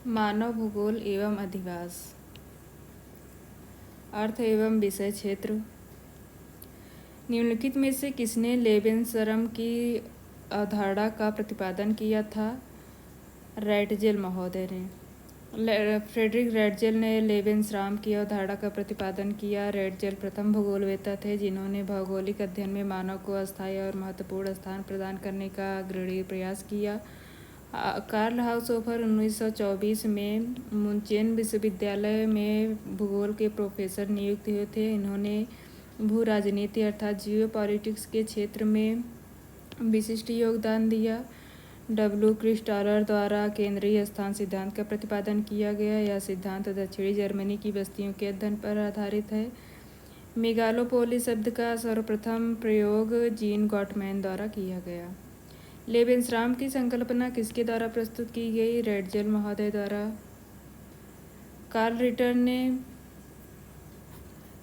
मानव भूगोल एवं अधिवास। अर्थ एवं विषय क्षेत्र। निम्नलिखित में से किसने लेबेनसरम की अवधारणा का प्रतिपादन किया था? रैटजेल महोदय ने। फ्रेडरिक रैटजेल ने लेबेनसराम की अवधारणा का प्रतिपादन किया। रैटजेल प्रथम भूगोलवेत्ता थे जिन्होंने भौगोलिक अध्ययन में मानव को अस्थायी और महत्वपूर्ण स्थान प्रदान करने का अग्रणी प्रयास किया। कार्ल हाउसहोफर 1924 में मुनचेन विश्वविद्यालय में भूगोल के प्रोफेसर नियुक्त हुए थे। इन्होंने भू राजनीति अर्थात जियो पॉलिटिक्स के क्षेत्र में विशिष्ट योगदान दिया। डब्ल्यू क्रिस्टालर द्वारा केंद्रीय स्थान सिद्धांत का प्रतिपादन किया गया। यह सिद्धांत दक्षिणी जर्मनी की बस्तियों के अध्ययन पर आधारित है। मेगालोपोलिस शब्द का सर्वप्रथम प्रयोग जीन गॉटमैन द्वारा किया गया। लेबेनसराम की संकल्पना किसके द्वारा प्रस्तुत की गई? रैटजेल महोदय द्वारा। कार्ल रिटर ने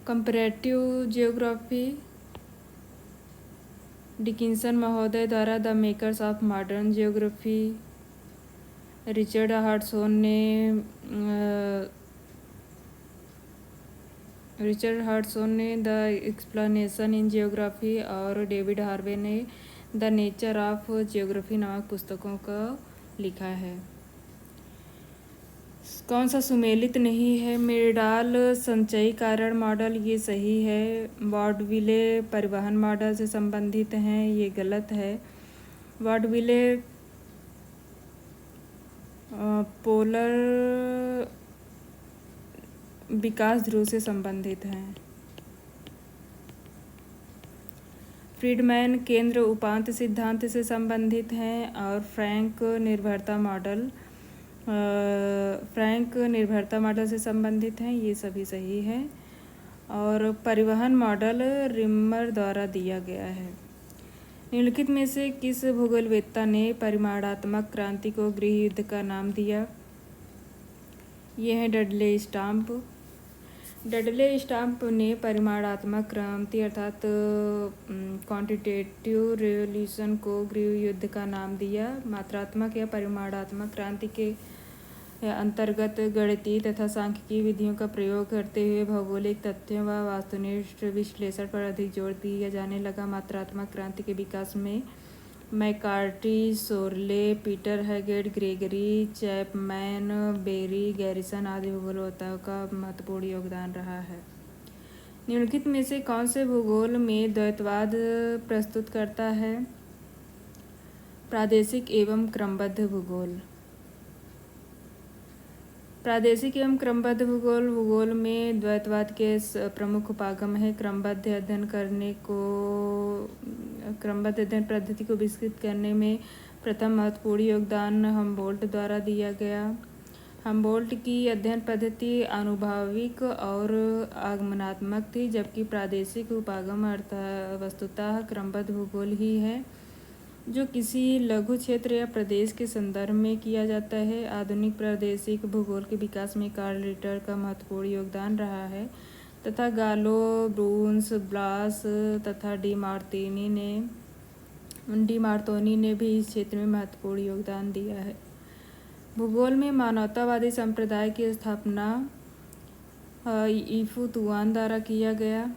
कंपैरेटिव जियोग्राफी। डिकिंसन महोदय द्वारा the makers of modern geography. Richard Hartshorne ने द एक्सप्लेनेशन इन जियोग्राफी और डेविड हार्वे ने द नेचर ऑफ जियोग्राफी नामक पुस्तकों को लिखा है। कौन सा सुमेलित नहीं है? मेरडाल संचयी कारण मॉडल, ये सही है। वार्डविले परिवहन मॉडल से संबंधित हैं, ये गलत है। वार्डविले पोलर विकास ध्रुव से संबंधित हैं। फ्रीडमैन केंद्र उपांत सिद्धांत से संबंधित हैं। और फ्रैंक निर्भरता मॉडल से संबंधित हैं, ये सभी सही है। और परिवहन मॉडल रिमर द्वारा दिया गया है। निम्नलिखित में से किस भूगोलवेत्ता ने परिमाणात्मक क्रांति को गृह युद्ध का नाम दिया? ये है डडले स्टाम्प। डडले स्टाम्प ने परिमाणात्मक क्रांति अर्थात क्वांटिटेटिव रेवोल्यूशन को गृह युद्ध का नाम दिया। मात्रात्मक या परिमाणात्मक क्रांति के अंतर्गत गणितीय तथा सांख्यिकीय विधियों का प्रयोग करते हुए भौगोलिक तथ्यों व वस्तुनिष्ठ विश्लेषण पर अधिक जोर दिया जाने लगा। मात्रात्मक क्रांति के विकास में McCarty, Sorley, Peter Haggett, Gregory Chapman, Berry Garrison आदि भूगोलवेत्ताओं का महत्वपूर्ण योगदान रहा है। निम्नलिखित में से कौन से भूगोल में द्वैतवाद प्रस्तुत करता है? प्रादेशिक एवं क्रमबद्ध भूगोल। प्रादेशिक एवं क्रमबद्ध भूगोल में द्वैतवाद के प्रमुख उपागम है। क्रमबद्ध अध्ययन पद्धति को विकसित करने में प्रथम महत्वपूर्ण योगदान हमबोल्ट द्वारा दिया गया। हमबोल्ट की अध्ययन पद्धति आनुभविक और आगमनात्मक थी, जबकि प्रादेशिक उपागम वस्तुतः क्रमबद्ध भूगोल ही है, जो किसी लघु क्षेत्र या प्रदेश के संदर्भ में किया जाता है। आधुनिक प्रादेशिक भूगोल के विकास में कार्ल रिटर का महत्वपूर्ण योगदान रहा है तथा गालो, ब्रून्स, ब्लास तथा डी मार्तोनी ने भी इस क्षेत्र में महत्वपूर्ण योगदान दिया है। भूगोल में मानवतावादी संप्रदाय की स्थापना ईफू तुआन द्वारा किया गया।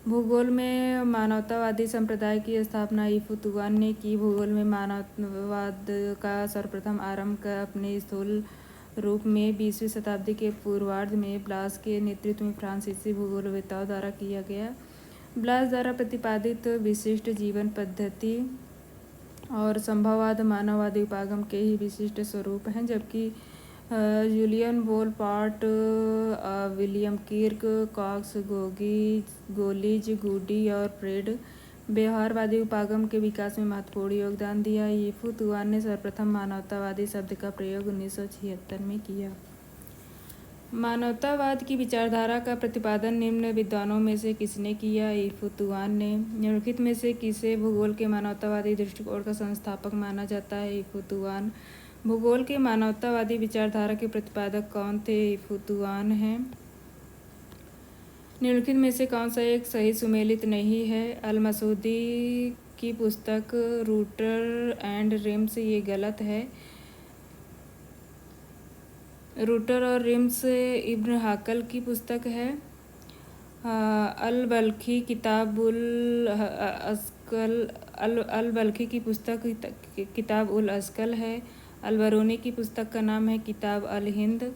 भूगोल में मानवतावादी संप्रदाय की स्थापना ईफू तुआन ने की। भूगोल में मानववाद का सर्वप्रथम आरंभ अपने स्थूल रूप में 20वीं शताब्दी के पूर्वार्ध में ब्लास के नेतृत्व में फ्रांसीसी भूगोलवेत्ताओं द्वारा किया गया। ब्लास द्वारा प्रतिपादित विशिष्ट जीवन पद्धति और संभववाद मानववादी उपागम के ही विशिष्ट स्वरूप हैं, जबकि जूलियन वोलपार्ट, विलियम किर्क, कॉक्स, गोलिज, गूडी और फ्रेड व्यवहारवादी उपागम के विकास में महत्वपूर्ण योगदान दिया। ईफू तुआन ने सर्वप्रथम मानवतावादी शब्द का प्रयोग 1976 में किया। मानवतावाद की विचारधारा का प्रतिपादन निम्न विद्वानों में से किसने किया? ईफू तुआन ने। निम्नलिखित में से किसे भूगोल के मानवतावादी दृष्टिकोण का संस्थापक माना जाता है? ईफू तुआन। भूगोल के मानवतावादी विचारधारा के प्रतिपादक कौन थे? ईफू तुआन हैं। निम्नलिखित में से कौन सा एक सही सुमेलित नहीं है? अल मसूदी की पुस्तक रूटर एंड रिम्स, ये गलत है। रूटर और रिम्स इब्न हाकल की पुस्तक है। अल बल्खी अल बल्खी की पुस्तक किताब उल अस्कल है। अल बरूनी की पुस्तक का नाम है किताब अल हिंद।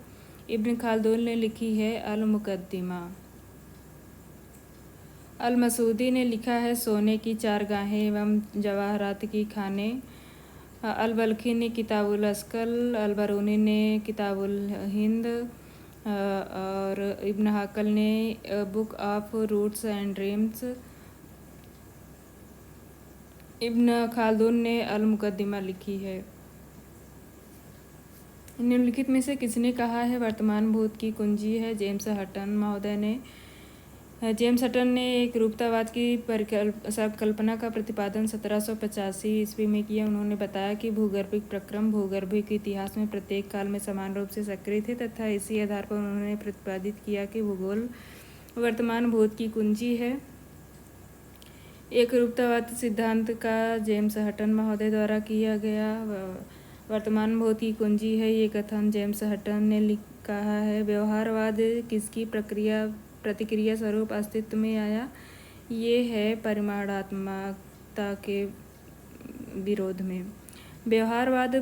इब्न खालदून ने लिखी है अल मुकद्दिमा। अल मसूदी ने लिखा है सोने की चारगाहें एवं जवाहरात की खाने। अल बल्खी ने किताबुल अस्कल, अल बरूनी ने किताबुल हिंद और इब्न हाकल ने book of routes and dreams. Ibn Khaldun ने अल मुकद्दिमा लिखी है। निम्नलिखित में से किसने कहा है वर्तमान भूत की कुंजी है? जेम्स हटन महोदय ने। जेम्स हटन ने एक रूपतावाद की संकल्पना का प्रतिपादन 1785 ईस्वी में किया। उन्होंने बताया कि भूगर्भिक प्रक्रम भूगर्भिक इतिहास में प्रत्येक काल में समान रूप से सक्रिय थे तथा इसी आधार पर उन्होंने प्रतिपादित किया कि भूगोल वर्तमान भूत की कुंजी है। एक रूपतावाद सिद्धांत का जेम्स हटन महोदय द्वारा किया गया वर्तमान भूत की कुंजी है, ये कथन जेम्स हटन ने कहा है। व्यवहारवाद किसकी प्रतिक्रिया स्वरूप अस्तित्व में आया? ये है परिमाणात्मकता के विरोध में। व्यवहारवाद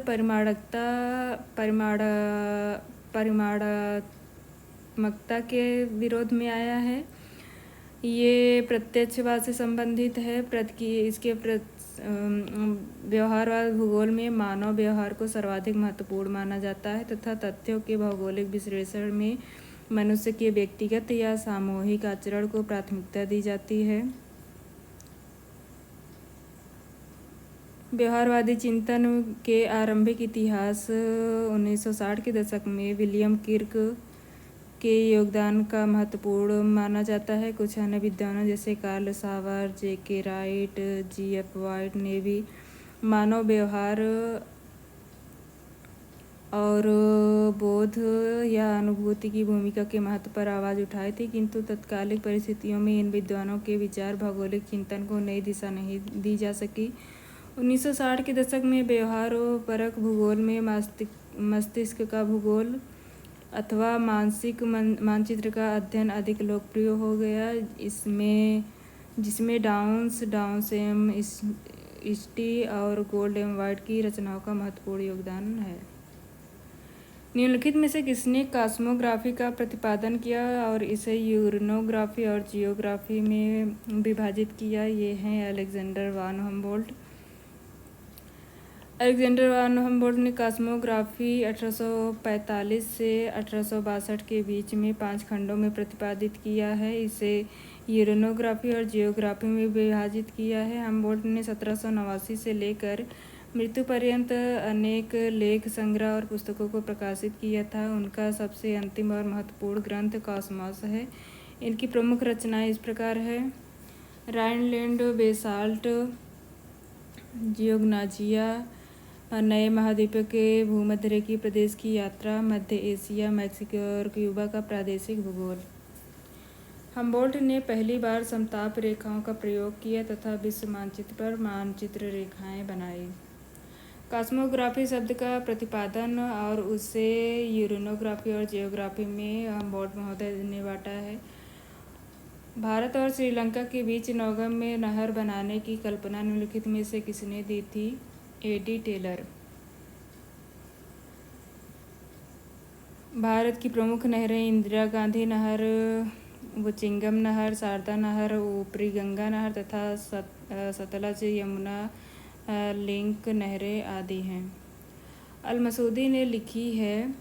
परिमाणात्मकता के विरोध में आया है। ये प्रत्यक्षवाद से संबंधित है। इसके व्यवहारवाद भूगोल में मानव व्यवहार को सर्वाधिक महत्वपूर्ण माना जाता है तथा तथ्यों के भौगोलिक विश्लेषण में मनुष्य के व्यक्तिगत या सामूहिक आचरण को प्राथमिकता दी जाती है। व्यवहारवादी चिंतन के आरंभिक इतिहास 1960 के दशक में विलियम किर्क के योगदान का महत्वपूर्ण माना जाता है। कुछ अन्य विद्वानों जैसे कार्ल सावर, J.K. Right, G.F. वाइट ने भी मानव व्यवहार और बोध या अनुभूति की भूमिका के महत्व पर आवाज़ उठाई थी, किंतु तत्कालिक परिस्थितियों में इन विद्वानों के विचार भौगोलिक चिंतन को नई दिशा नहीं दी जा सकी। 1960 के दशक में व्यवहारोपरक भूगोल में मस्तिष्क का भूगोल अथवा मानसिक मानचित्र का अध्ययन अधिक लोकप्रिय हो गया, जिसमें डाउनसेम, इस्टी और गोल्ड एवं वाइट की रचनाओं का महत्वपूर्ण योगदान है। निम्नलिखित में से किसने कॉस्मोग्राफी का प्रतिपादन किया और इसे यूरेनोग्राफी और जियोग्राफी में विभाजित किया? ये हैं अलेक्जेंडर वान हम्बोल्ट। अलेक्जेंडर वान हम्बोल्ट ने कॉस्मोग्राफी 1845 से 1862 के बीच में 5 खंडों में प्रतिपादित किया है। इसे यूरेनोग्राफी और जियोग्राफी में विभाजित किया है। हम्बोल्ट ने 1789 से लेकर मृत्यु पर्यंत अनेक लेख संग्रह और पुस्तकों को प्रकाशित किया था। उनका सबसे अंतिम और महत्वपूर्ण ग्रंथ कॉस्मॉस है। इनकी प्रमुख रचनाएं इस प्रकार है: राइनलैंड बेसाल्ट, जियोग्नाजिया, नए महाद्वीप के भूमध्यरेखीय प्रदेश की यात्रा, मध्य एशिया, मैक्सिको और क्यूबा का प्रादेशिक भूगोल। हम्बोल्ट ने पहली बार समताप रेखाओं का प्रयोग किया तथा विश्व मानचित्र पर मानचित्र रेखाएं बनाई। कॉस्मोग्राफी शब्द का प्रतिपादन और उसे यूरेनोग्राफी और जियोग्राफी में हम्बोल्ट महोदय ने बांटा है। भारत और श्रीलंका के बीच नौगम में नहर बनाने की कल्पना निम्नलिखित में से किसने दी थी? A.D. टेलर। भारत की प्रमुख नहरें इंदिरा गांधी नहर, बुचिंगम नहर, शारदा नहर, ऊपरी गंगा नहर तथा सतलज यमुना लिंक नहरें आदि हैं। अल मसूदी ने लिखी है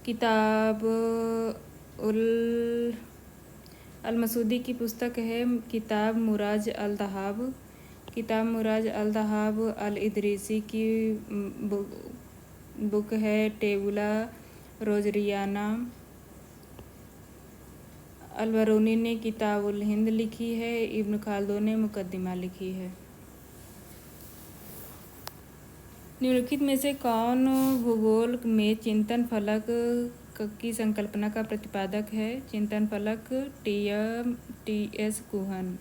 किताब अल मसूदी की पुस्तक है किताब मुराज अल दहाब। किताब मुराज अल दहाब अल इदरीसी की बुक है टेबुला रोजरियाना। अल बरूनी ने किताब उल हिंद लिखी है। इब्न खालदून ने मुकद्दिमा लिखी है। निम्नलिखित में से कौन भूगोल में चिंतन फलक की संकल्पना का प्रतिपादक है? चिंतन फलक T.S. कुहन।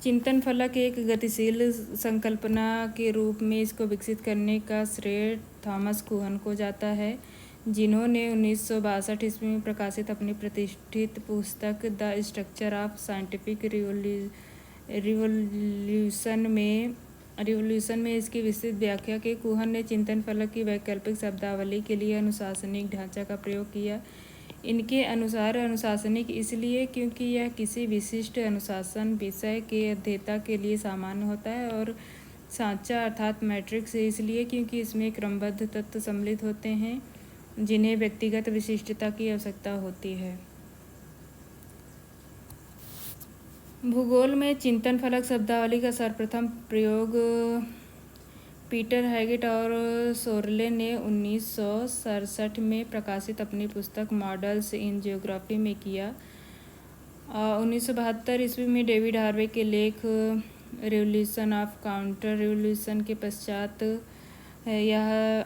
चिंतन फलक एक गतिशील संकल्पना के रूप में इसको विकसित करने का श्रेय थॉमस कुहन को जाता है, जिन्होंने 1962 ईस्वी में प्रकाशित अपनी प्रतिष्ठित पुस्तक the structure of scientific revolution में इसकी विस्तृत व्याख्या की। कुहन ने चिंतन फलक की वैकल्पिक शब्दावली के लिए अनुशासनिक ढांचा का प्रयोग किया। इनके अनुसार अनुशासनिक इसलिए क्योंकि यह किसी विशिष्ट अनुशासन विषय के अध्येता के लिए सामान्य होता है, और सांचा अर्थात मैट्रिक्स इसलिए क्योंकि इसमें क्रमबद्ध तत्व सम्मिलित होते हैं जिन्हें व्यक्तिगत विशिष्टता की आवश्यकता होती है। भूगोल में चिंतन फलक शब्दावली का सर्वप्रथम प्रयोग पीटर हैगेट और सोरले ने 1967 में प्रकाशित अपनी पुस्तक मॉडल्स इन जियोग्राफी में किया। 1972 ईस्वी में डेविड हार्वे के लेख रिवोल्यूशन ऑफ काउंटर रिवोल्यूशन के पश्चात यह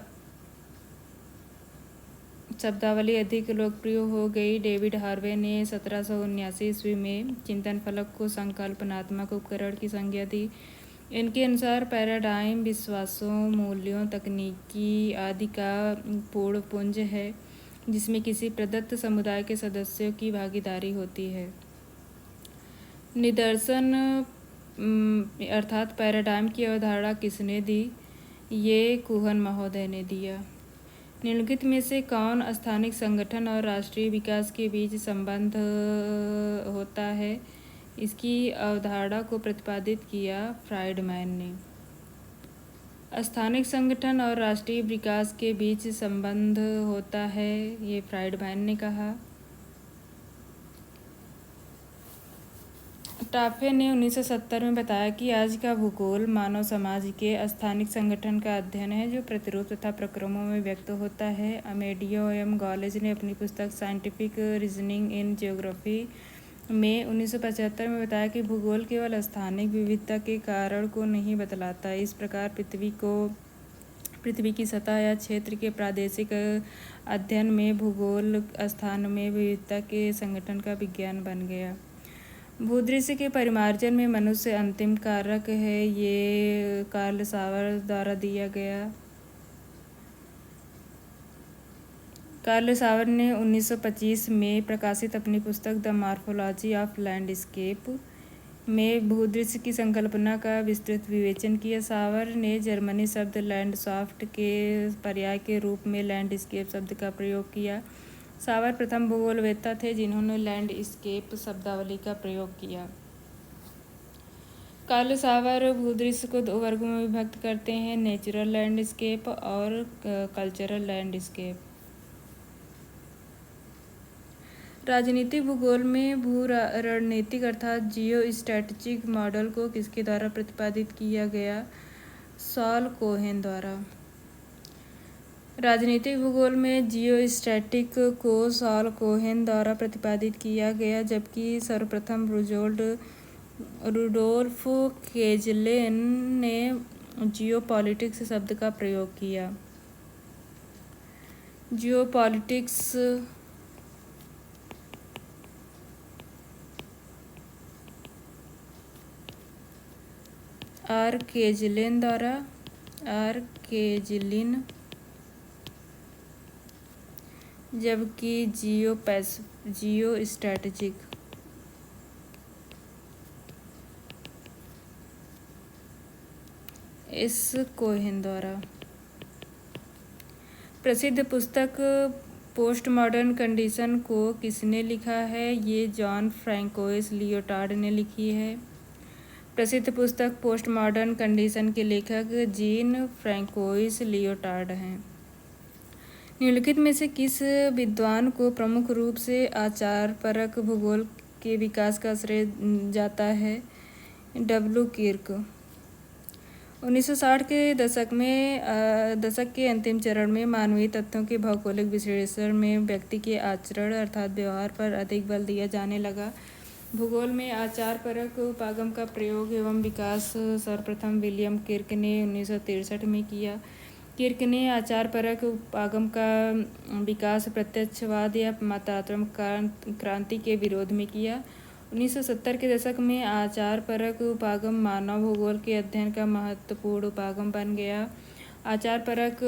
शब्दावली अधिक लोकप्रिय हो गई। डेविड हार्वे ने 1779 ईस्वी में चिंतन फलक को संकल्पनात्मक उपकरण की संज्ञा दी। इनके अनुसार पैराडाइम विश्वासों, मूल्यों, तकनीकी आदि का पूर्ण पुंज है जिसमें किसी प्रदत्त समुदाय के सदस्यों की भागीदारी होती है। निदर्शन अर्थात पैराडाइम की अवधारणा किसने दी? ये कुहन महोदय ने दिया। निम्नलिखित में से कौन स्थानिक संगठन और राष्ट्रीय विकास के बीच संबंध होता है, इसकी अवधारणा को प्रतिपादित किया फ्राइडमैन ने। स्थानिक संगठन और राष्ट्रीय विकास के बीच संबंध होता है, ये फ्राइडमैन ने कहा। टाफे ने 1970 में बताया कि आज का भूगोल मानव समाज के स्थानिक संगठन का अध्ययन है जो प्रतिरूप तथा प्रक्रमों में व्यक्त होता है। अमेडियो एम गॉलेज ने अपनी पुस्तक साइंटिफिक रीजनिंग इन जियोग्राफी में 1975 में बताया कि भूगोल केवल स्थानिक विविधता के कारण को नहीं बतलाता। इस प्रकार पृथ्वी की सतह या क्षेत्र के प्रादेशिक अध्ययन में भूगोल स्थान में विविधता के संगठन का विज्ञान बन गया। भूदृश्य के परिमार्जन में मनुष्य अंतिम कारक है, ये कार्ल सावर द्वारा दिया गया। कार्ल सावर ने 1925 में प्रकाशित अपनी पुस्तक द मॉर्फोलॉजी ऑफ लैंडस्केप में भूदृश्य की संकल्पना का विस्तृत विवेचन किया। सावर ने जर्मनी शब्द लैंडस्काफ्ट के पर्याय के रूप में लैंडस्केप शब्द का प्रयोग किया। सावर प्रथम भूगोलवेत्ता थे जिन्होंने लैंडस्केप शब्दावली का प्रयोग किया। कार्ल सावर भूदृश्य को दो वर्गों में विभक्त करते हैं, नेचुरल लैंडस्केप और कल्चरल लैंडस्केप। राजनीतिक भूगोल में भू रणनीतिक अर्थात जियो स्ट्रैटेजिक मॉडल को किसके द्वारा प्रतिपादित किया गया? सॉल कोहेन द्वारा। राजनीतिक भूगोल में जियोस्टैटिक को सॉल कोहेन द्वारा प्रतिपादित किया गया, जबकि सर्वप्रथम रुडोल्फ केजलेन ने जियोपॉलिटिक्स शब्द का प्रयोग किया। जियोपॉलिटिक्स आर केजलिन जबकि जियो स्ट्रैटेजिक इस कोहेन द्वारा। प्रसिद्ध पुस्तक पोस्ट मॉडर्न कंडीशन को किसने लिखा है? ये जॉन फ्रैंकोइस लियोटार्ड ने लिखी है। प्रसिद्ध पुस्तक पोस्ट मॉडर्न कंडीशन के लेखक जीन फ्रैंकोइस लियोटार्ड हैं। निम्नलिखित में से किस विद्वान को प्रमुख रूप से आचारपरक भूगोल के विकास का श्रेय जाता है? W Kirk. 1960 के दशक के अंतिम चरण में मानवीय तथ्यों के भौगोलिक विश्लेषण में व्यक्ति के आचरण अर्थात व्यवहार पर अधिक बल दिया जाने लगा। भूगोल में आचारपरक उपागम का प्रयोग एवं विकास सर्वप्रथम विलियम किर्क ने 1963 में किया। किर्क ने आचारपरक उपागम का विकास प्रत्यक्षवाद या मात्रात्मक क्रांति के विरोध में किया 1970 के दशक में आचारपरक उपागम मानव भूगोल के अध्ययन का महत्वपूर्ण उपागम बन गया। आचारपरक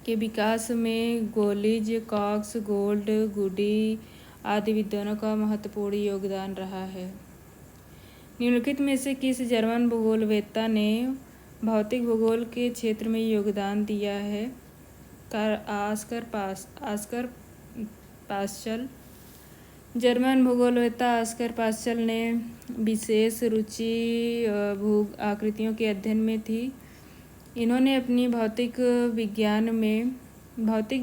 के विकास में गोलिज, कॉक्स, गोल्ड, गुडी आदि विद्वानों का महत्वपूर्ण योगदान रहा है। निम्नलिखित में से किस जर्मन भूगोलवेत्ता ने भौतिक भूगोल के क्षेत्र में योगदान दिया है? Oscar Peschel. जर्मन भूगोलवेत्ता आस्कर पास्कल ने विशेष रुचि भू आकृतियों के अध्ययन में थी। इन्होंने अपनी भौतिक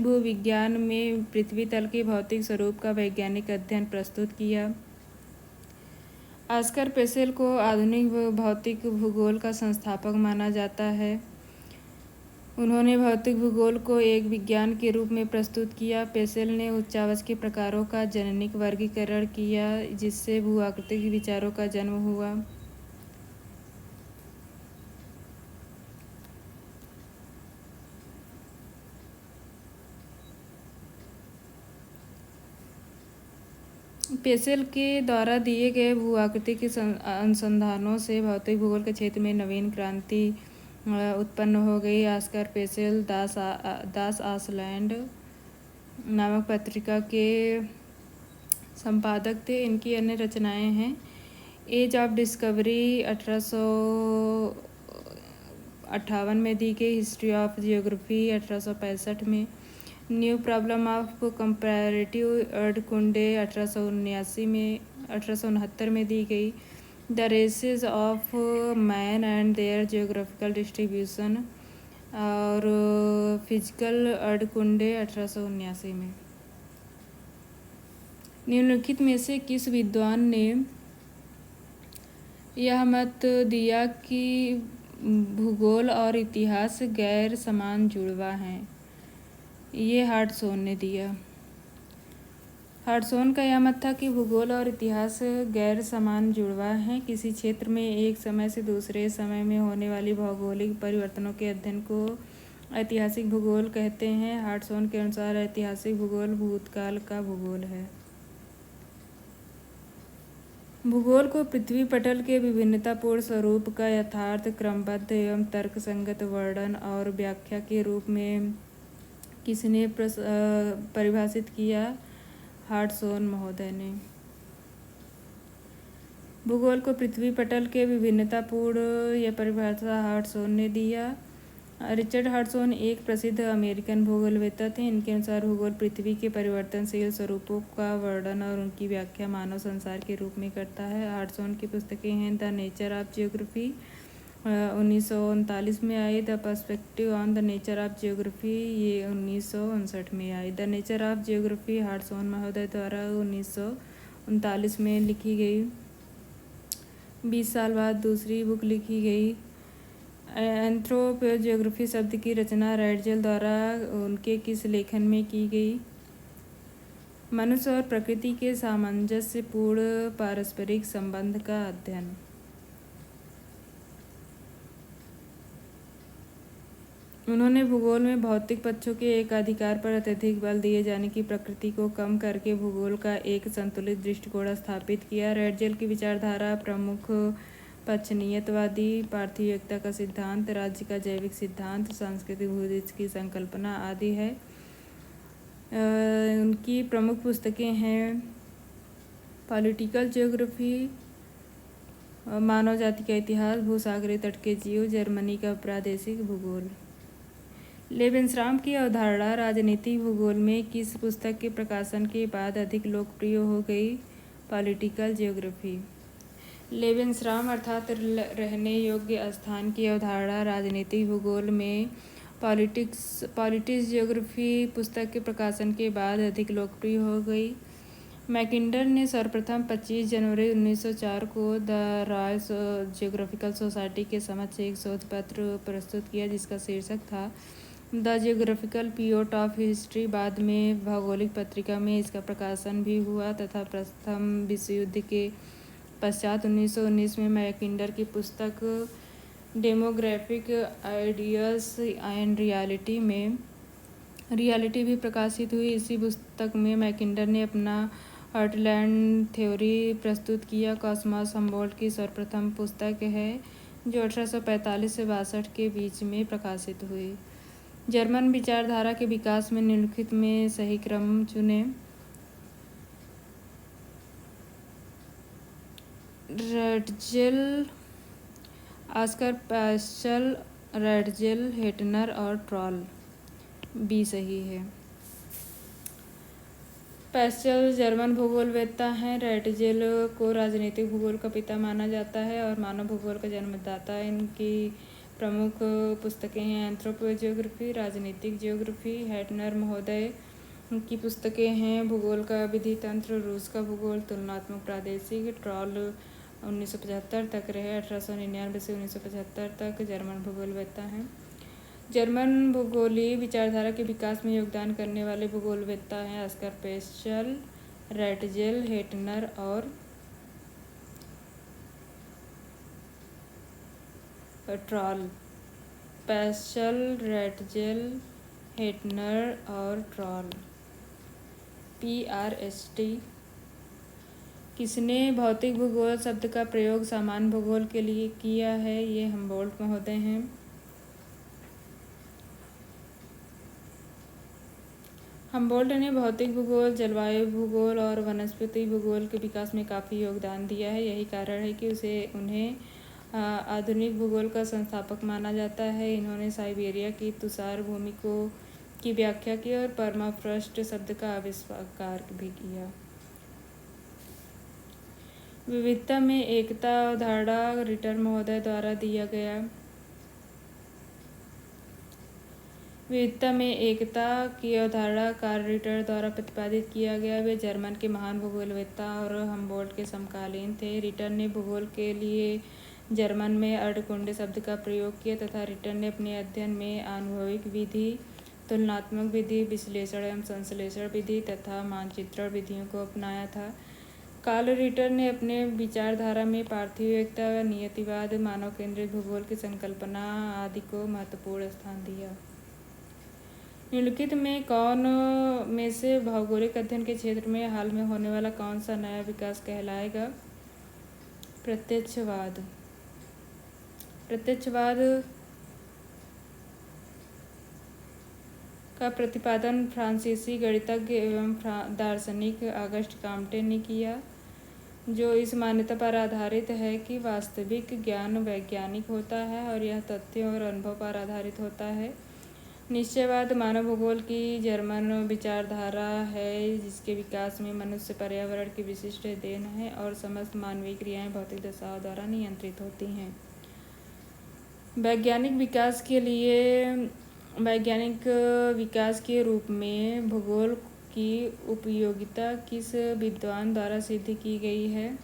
भूविज्ञान में पृथ्वी तल के भौतिक स्वरूप का वैज्ञानिक अध्ययन प्रस्तुत किया। आस्कर पेसेल को आधुनिक भौतिक भूगोल का संस्थापक माना जाता है। उन्होंने भौतिक भूगोल को एक विज्ञान के रूप में प्रस्तुत किया। पेसेल ने उच्चावच के प्रकारों का जननिक वर्गीकरण किया, जिससे भूआकृतिक विचारों का जन्म हुआ। पेसेल के द्वारा दिए गए भूआकृतिक अनुसंधानों से भौतिक भूगोल के क्षेत्र में नवीन क्रांति उत्पन्न हो गई। आस्कर पेसेल दास आसलैंड नामक पत्रिका के संपादक थे। इनकी अन्य रचनाएं हैं एज ऑफ डिस्कवरी 1858 में दी गई, हिस्ट्री ऑफ जियोग्राफी 1865 में, न्यू प्रॉब्लम ऑफ कंपैरेटिव अर्धकुंडे 1869 में दी गई, the races of man and their geographical distribution और फिजिकल अर्धकुंडे 1879 में। निम्नलिखित में से किस विद्वान ने यह मत दिया कि भूगोल और इतिहास गैर समान जुड़वा हैं? ये हार्टसोन ने दिया। हार्टसोन का यह मत था कि भूगोल और इतिहास गैर समान जुड़वा हैं। किसी क्षेत्र में एक समय से दूसरे समय में होने वाली भौगोलिक परिवर्तनों के अध्ययन को ऐतिहासिक भूगोल कहते हैं। हार्टसोन के अनुसार ऐतिहासिक भूगोल भूतकाल का भूगोल है। भूगोल को पृथ्वी पटल के विभिन्नतापूर्ण स्वरूप का यथार्थ, क्रमबद्ध एवं तर्कसंगत वर्णन और व्याख्या के रूप में किसने परिभाषित किया? हार्टसोन महोदय ने। भूगोल को पृथ्वी पटल के विभिन्नतापूर्ण यह परिभाषा हार्टसोन ने दिया। रिचर्ड हार्टसोन एक प्रसिद्ध अमेरिकन भूगोलवेत्ता थे। इनके अनुसार भूगोल पृथ्वी के परिवर्तनशील स्वरूपों का वर्णन और उनकी व्याख्या मानव संसार के रूप में करता है। हार्टसोन की पुस्तकें हैं द नेचर ऑफ जियोग्राफी 1939 में आई, the perspective on the nature of geography ये 1959 में आई। The nature of geography Hartshorne महोदय द्वारा 1939 में लिखी गई। 20 साल बाद दूसरी बुक लिखी गई। एंथ्रोपोजियोग्राफी शब्द की रचना रैडजेल द्वारा उनके किस लेखन में की गई? मनुष्य और प्रकृति के सामंजस्यपूर्ण पारस्परिक संबंध का अध्ययन। उन्होंने भूगोल में भौतिक पक्षों के एकाधिकार पर अत्यधिक बल दिए जाने की प्रकृति को कम करके भूगोल का एक संतुलित दृष्टिकोण स्थापित किया। रैडजेल की विचारधारा प्रमुख पक्ष नियतवादी, पार्थिव का सिद्धांत, राज्य का जैविक सिद्धांत, सांस्कृतिक भूदृश्य की संकल्पना आदि है। उनकी प्रमुख पुस्तकें हैं पॉलिटिकल जियोग्राफी, मानव जाति का इतिहास, भूसागरीय तट के जीव, जर्मनी का प्रादेशिक भूगोल। लेबेंसराम की अवधारणा राजनीतिक भूगोल में किस पुस्तक के प्रकाशन के बाद अधिक लोकप्रिय हो गई? Political geography. लेबेंसराम अर्थात रहने योग्य स्थान की अवधारणा राजनीतिक भूगोल में पॉलिटिक्स जियोग्राफी पुस्तक के प्रकाशन के बाद अधिक लोकप्रिय हो गई। मैकिंडर ने सर्वप्रथम 25 जनवरी 1904 को द रॉयल जियोग्राफिकल सोसाइटी के समक्ष एक शोध पत्र प्रस्तुत किया, जिसका शीर्षक था the geographical period of history. बाद में भौगोलिक पत्रिका में इसका प्रकाशन भी हुआ तथा प्रथम विश्व युद्ध के पश्चात 1919 में मैकिंडर की पुस्तक डेमोग्राफिक आइडियाज एंड रियलिटी भी प्रकाशित हुई। इसी पुस्तक में मैकिंडर ने अपना हार्टलैंड थ्योरी प्रस्तुत किया। कॉस्मॉस हम्बोल्ट की सर्वप्रथम पुस्तक है जो 1845 से 62 के बीच में प्रकाशित हुई। जर्मन विचारधारा के विकास में निम्नलिखित में सही क्रम चुनें। रैटजेल, ऑस्कर पैस्चल, रैटजेल, हेटनर और ट्रॉल। बी सही है। पैस्चल जर्मन भूगोलवेत्ता हैं। रैटजेल को राजनीतिक भूगोल का पिता माना जाता है और मानव भूगोल का जन्मदाता। इनकी प्रमुख पुस्तकें हैं एंथ्रोपोजियोग्राफी, राजनीतिक जियोग्राफी। हेटनर महोदय की पुस्तकें हैं भूगोल का विधि तंत्र, रूस का भूगोल, तुलनात्मक प्रादेशिक। ट्रॉल 1975 तक रहे, 1899 से 1975 तक जर्मन भूगोलवेत्ता हैं। जर्मन भूगोलीय विचारधारा के विकास में योगदान करने वाले भूगोलवेत्ता हैं ऑस्कर पैस्चल, रैटजेल, हेटनर और ट्रॉल। पैस्चल, रैटजेल, हेटनर और ट्रॉल। PRST। किसने भौतिक भूगोल शब्द का प्रयोग सामान्य भूगोल के लिए किया है? ये हम्बोल्ट महोदय हैं। हम्बोल्ट ने भौतिक भूगोल, जलवायु भूगोल और वनस्पति भूगोल के विकास में काफ़ी योगदान दिया है। यही कारण है कि उन्हें आधुनिक भूगोल का संस्थापक माना जाता है। इन्होंने साइबेरिया की तुषार भूमि की व्याख्या की और परमाफ्रॉस्ट शब्द का आविष्कार भी किया। विविधता में एकता अवधारणा रिटर महोदय द्वारा दिया गया। विविधता में एकता की अवधारणा कार्ल रिटर द्वारा प्रतिपादित किया गया। वे जर्मन के महान भूगोलवेत्ता और हम्बोल्ट के समकालीन थे। रिटर ने भूगोल के लिए जर्मन में अर्धकुंडे शब्द का प्रयोग किया तथा रिटर ने अपने अध्ययन में आनुभविक विधि, तुलनात्मक विधि, विश्लेषण एवं संश्लेषण विधि तथा मानचित्रण विधियों को अपनाया था। कार्ल रिटर ने अपने विचारधारा में पार्थिव एकता, नियतिवाद, मानव केंद्रित भूगोल की संकल्पना आदि को महत्वपूर्ण स्थान दिया। निम्नलिखित में से भौगोलिक अध्ययन के क्षेत्र में हाल में होने वाला कौन सा नया विकास कहलाएगा? प्रत्यक्षवाद। प्रत्यक्षवाद का प्रतिपादन फ्रांसीसी गणितज्ञ एवं दार्शनिक ऑगस्ट कॉम्टे ने किया, जो इस मान्यता पर आधारित है कि वास्तविक ज्ञान वैज्ञानिक होता है और यह तथ्यों और अनुभव पर आधारित होता है। निश्चयवाद मानव भूगोल की जर्मन विचारधारा है जिसके विकास में मनुष्य पर्यावरण की विशिष्ट देन है और समस्त मानवीय क्रियाएं भौतिक दशाओं द्वारा नियंत्रित होती हैं। वैज्ञानिक विकास के रूप में भूगोल की उपयोगिता किस विद्वान द्वारा सिद्ध की गई है?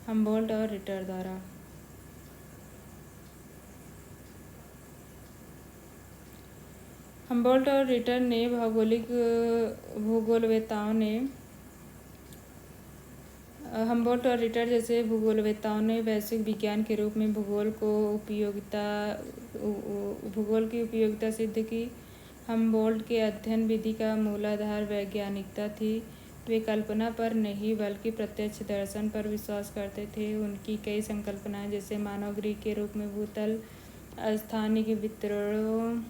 हम्बोल्ट और रिटर द्वारा। हम्बोल्ट और रिटर ने हम्बोल्ट और रिटर जैसे भूगोलवेत्ताओं ने वैश्विक विज्ञान के रूप में भूगोल की उपयोगिता सिद्ध की। हम्बोल्ट के अध्ययन विधि का मूलाधार वैज्ञानिकता थी। वे कल्पना पर नहीं बल्कि प्रत्यक्ष दर्शन पर विश्वास करते थे। उनकी कई संकल्पनाएं जैसे मानव गृह के रूप में भूतल, स्थानिक वितरणों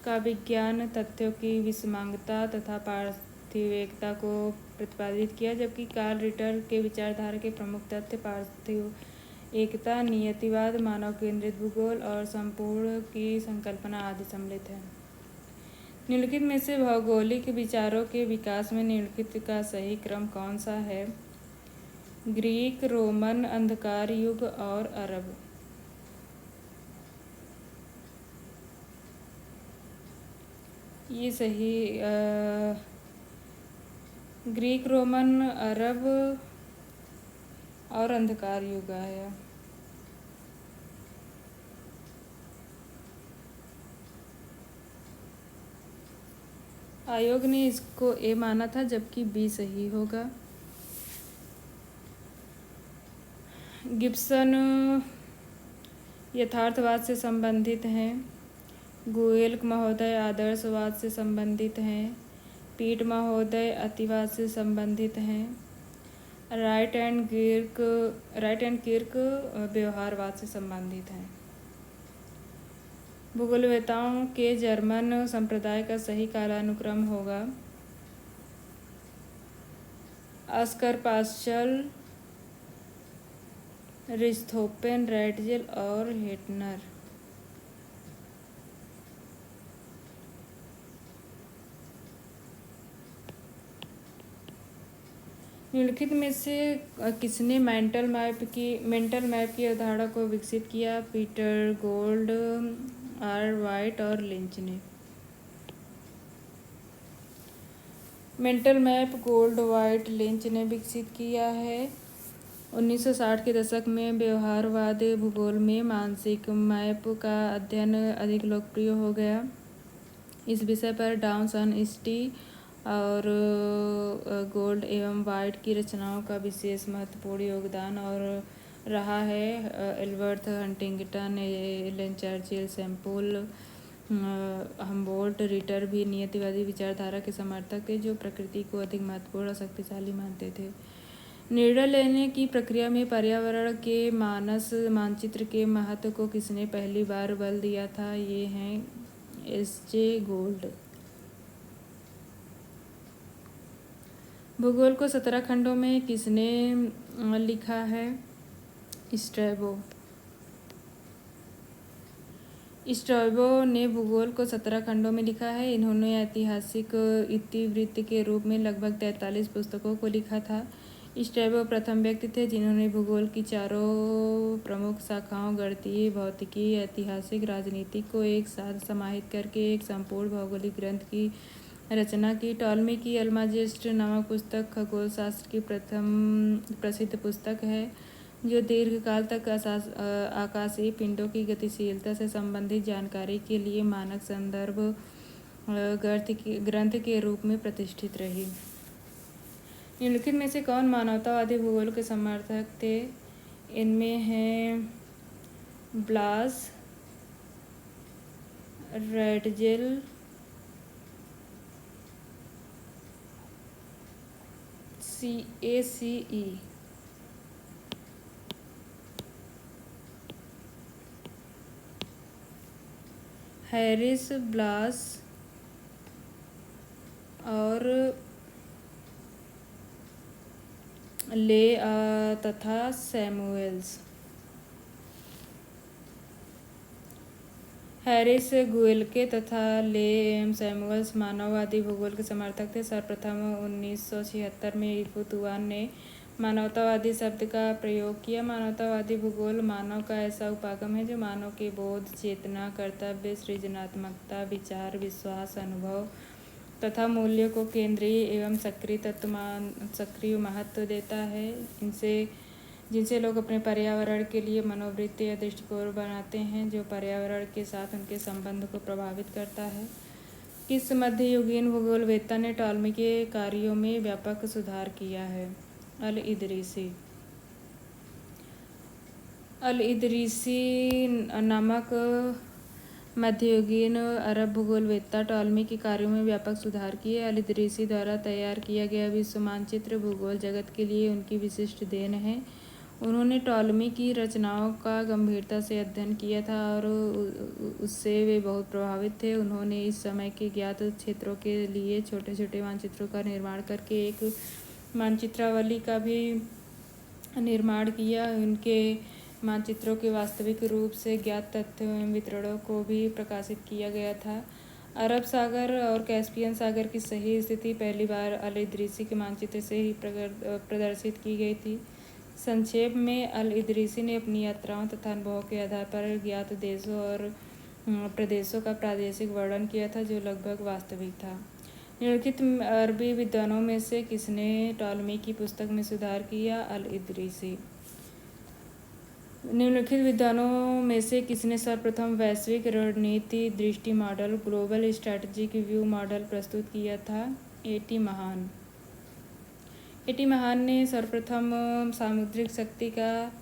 का विज्ञान, तथ्यों की विसंगतता तथा पार्थिव एकता को प्रतिपादित किया, जबकि कार्ल रिटर के विचारधारा के प्रमुख तथ्य पार्थिव एकता, नियतिवाद, मानव केंद्रित भूगोल और संपूर्ण की संकल्पना आदि सम्मिलित है। निम्नलिखित में से भौगोलिक विचारों के विकास में निम्नलिखित का सही क्रम कौन सा है? ग्रीक, रोमन, अंधकार युग और अरब। ये सही ग्रीक, रोमन, अरब और अंधकार युग आया। आयोग ने इसको ए माना था जबकि बी सही होगा। गिब्सन यथार्थवाद से संबंधित हैं। गुएल्क महोदय आदर्शवाद से संबंधित हैं। पीट महोदय अतिवाद से संबंधित हैं। राइट एंड किर्क व्यवहारवाद से संबंधित हैं। भूगोलवेताओं के जर्मन संप्रदाय का सही कालानुक्रम होगा अस्कर पास्चल, रिस्थोपेन, रैटजेल और हेटनर। निम्नलिखित में से किसने मेंटल मैप की अवधारणा को विकसित किया? पीटर गोल्ड, आर वाइट और लिंच ने। Mental map gold, white, lynch ने विकसित किया है। 1960 के दशक में व्यवहारवाद भूगोल में मानसिक मैप का अध्ययन अधिक लोकप्रिय हो गया। इस विषय पर डाउनसन-स्टी और गोल्ड एवं वाइट की रचनाओं का विशेष महत्वपूर्ण योगदान और रहा है। Albert Huntington, Ellen Churchill, Samuel Humboldt, Ritter भी नियतिवादी विचारधारा के समर्थक थे, जो प्रकृति को अधिक महत्वपूर्ण और शक्तिशाली मानते थे। निर्णय लेने की प्रक्रिया में पर्यावरण के मानचित्र के महत्व को किसने पहली बार बल दिया था? ये हैं एस.जे. गोल्ड। भूगोल को 17 खंडों में किसने लिखा है? स्ट्रैबो ने भूगोल को 17 खंडों में लिखा है। इन्होंने ऐतिहासिक इतिवृत्त के रूप में लगभग 43 पुस्तकों को लिखा था। स्ट्रैबो प्रथम व्यक्ति थे जिन्होंने भूगोल की चारों प्रमुख शाखाओं गणितीय, भौतिकी, ऐतिहासिक, राजनीतिक को एक साथ समाहित करके एक संपूर्ण भौगोलिक ग्रंथ की रचना की। टॉलमी की अल्माजेस्ट नामक पुस्तक खगोल शास्त्र की प्रथम प्रसिद्ध पुस्तक है, जो दीर्घकाल तक आकाशीय पिंडों की गतिशीलता से संबंधित जानकारी के लिए मानक संदर्भ ग्रंथ के रूप में प्रतिष्ठित रही। निम्नलिखित में से कौन मानवतावादी भूगोल के समर्थक थे? इनमें हैं ब्लास, रैटजेल, CACE, हैरिस, ब्लास और ले तथा सैमुएल्स। हैरिस गुएल्के तथा ले एम सैमुअल्स मानववादी भूगोल के समर्थक थे। सर्वप्रथम 1976 में इफू तुआन ने मानवतावादी शब्द का प्रयोग किया। मानवतावादी भूगोल मानव का ऐसा उपागम है जो मानव के बोध, चेतना, कर्तव्य, सृजनात्मकता, विचार, विश्वास, अनुभव तथा मूल्यों को केंद्रीय एवं सक्रिय महत्व देता है। जिनसे लोग अपने पर्यावरण के लिए मनोवृत्ति या दृष्टिकोण बनाते हैं, जो पर्यावरण के साथ उनके संबंध को प्रभावित करता है। किस मध्ययुगीन भूगोलवेत्ता ने टॉलमी के कार्यों में व्यापक सुधार किया है? अल-इदरीसी नामक मध्ययुगीन अरब भूगोलवेत्ता टॉलमी के कार्यों में व्यापक सुधार किए। अल-इदरीसी द्वारा तैयार किया गया विश्व मानचित्र भूगोल जगत के लिए उनकी विशिष्ट देन है। उन्होंने टॉलमी की रचनाओं का गंभीरता से अध्ययन किया था और उससे वे बहुत प्रभावित थे। उन्होंने इस समय के ज्ञात क्षेत्रों के लिए छोटे छोटे मानचित्रों का निर्माण करके एक मानचित्रावली का भी निर्माण किया। उनके मानचित्रों के वास्तविक रूप से ज्ञात तथ्यों एवं वितरणों को भी प्रकाशित किया गया था। अरब सागर और कैस्पियन सागर की सही स्थिति पहली बार अल-इदरीसी के मानचित्र से ही प्रदर्शित की गई थी। संक्षेप में, अल-इदरीसी ने अपनी यात्राओं तथा अनुभवों के आधार पर ज्ञात देशों और प्रदेशों का प्रादेशिक वर्णन किया था, जो लगभग वास्तविक था। निम्नलिखित अरबी विद्वानों में से किसने टॉलमी की पुस्तक में सुधार किया? अल-इदरीसी। निम्नलिखित विद्वानों में से किसने सर्वप्रथम वैश्विक रणनीति दृष्टि model, global strategic view model प्रस्तुत किया था? ए.टी. महान ने सर्वप्रथम सामुद्रिक शक्ति का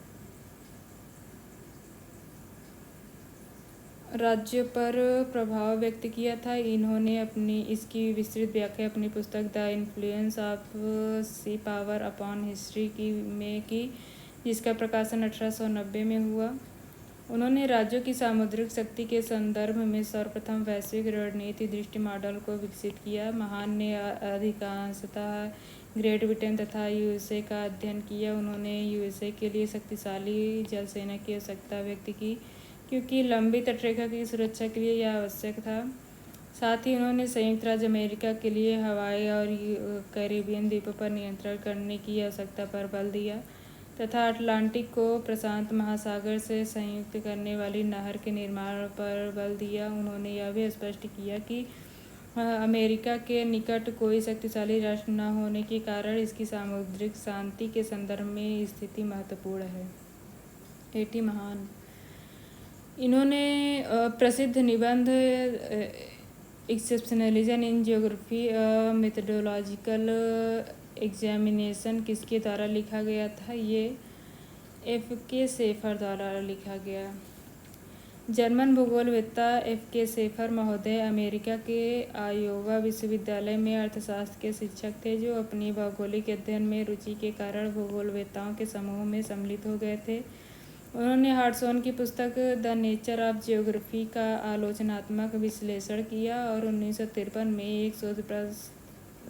राज्य पर प्रभाव व्यक्त किया था। इन्होंने अपनी इसकी विस्तृत व्याख्या अपनी पुस्तक the influence of sea power upon history की, जिसका प्रकाशन 1890 में हुआ। उन्होंने राज्यों की सामुद्रिक शक्ति के संदर्भ में सर्वप्रथम वैश्विक रणनीति दृष्टि मॉडल को विकसित किया। महान ने अधिकांशतः ग्रेट ब्रिटेन तथा यूएसए का अध्ययन किया। उन्होंने यूएसए के लिए शक्तिशाली जल सेना की आवश्यकता व्यक्त की, क्योंकि लंबी तटरेखा की सुरक्षा के लिए यह आवश्यक था। साथ ही उन्होंने संयुक्त राज्य अमेरिका के लिए हवाई और कैरिबियन द्वीपों पर नियंत्रण करने की आवश्यकता पर बल दिया तथा अटलांटिक को प्रशांत महासागर से संयुक्त करने वाली नहर के निर्माण पर बल दिया। उन्होंने यह भी स्पष्ट किया कि अमेरिका के निकट कोई शक्तिशाली राष्ट्र न होने के कारण इसकी सामुद्रिक शांति के संदर्भ में स्थिति महत्वपूर्ण है। एटी महान। इन्होंने प्रसिद्ध निबंध एक्सेप्शनलिज्म इन जियोग्राफी मेथडोलॉजिकल एग्जामिनेशन किसके द्वारा लिखा गया था? ये F.K. शेफर द्वारा लिखा गया। जर्मन भूगोलवेत्ता F.K. शेफर महोदय अमेरिका के आयोवा विश्वविद्यालय में अर्थशास्त्र के शिक्षक थे, जो अपनी भौगोलिक अध्ययन में रुचि के कारण भूगोलवेत्ताओं के समूह में सम्मिलित हो गए थे। उन्होंने हार्टसॉन की पुस्तक द नेचर ऑफ जियोग्राफी का आलोचनात्मक विश्लेषण किया और 1953 में एक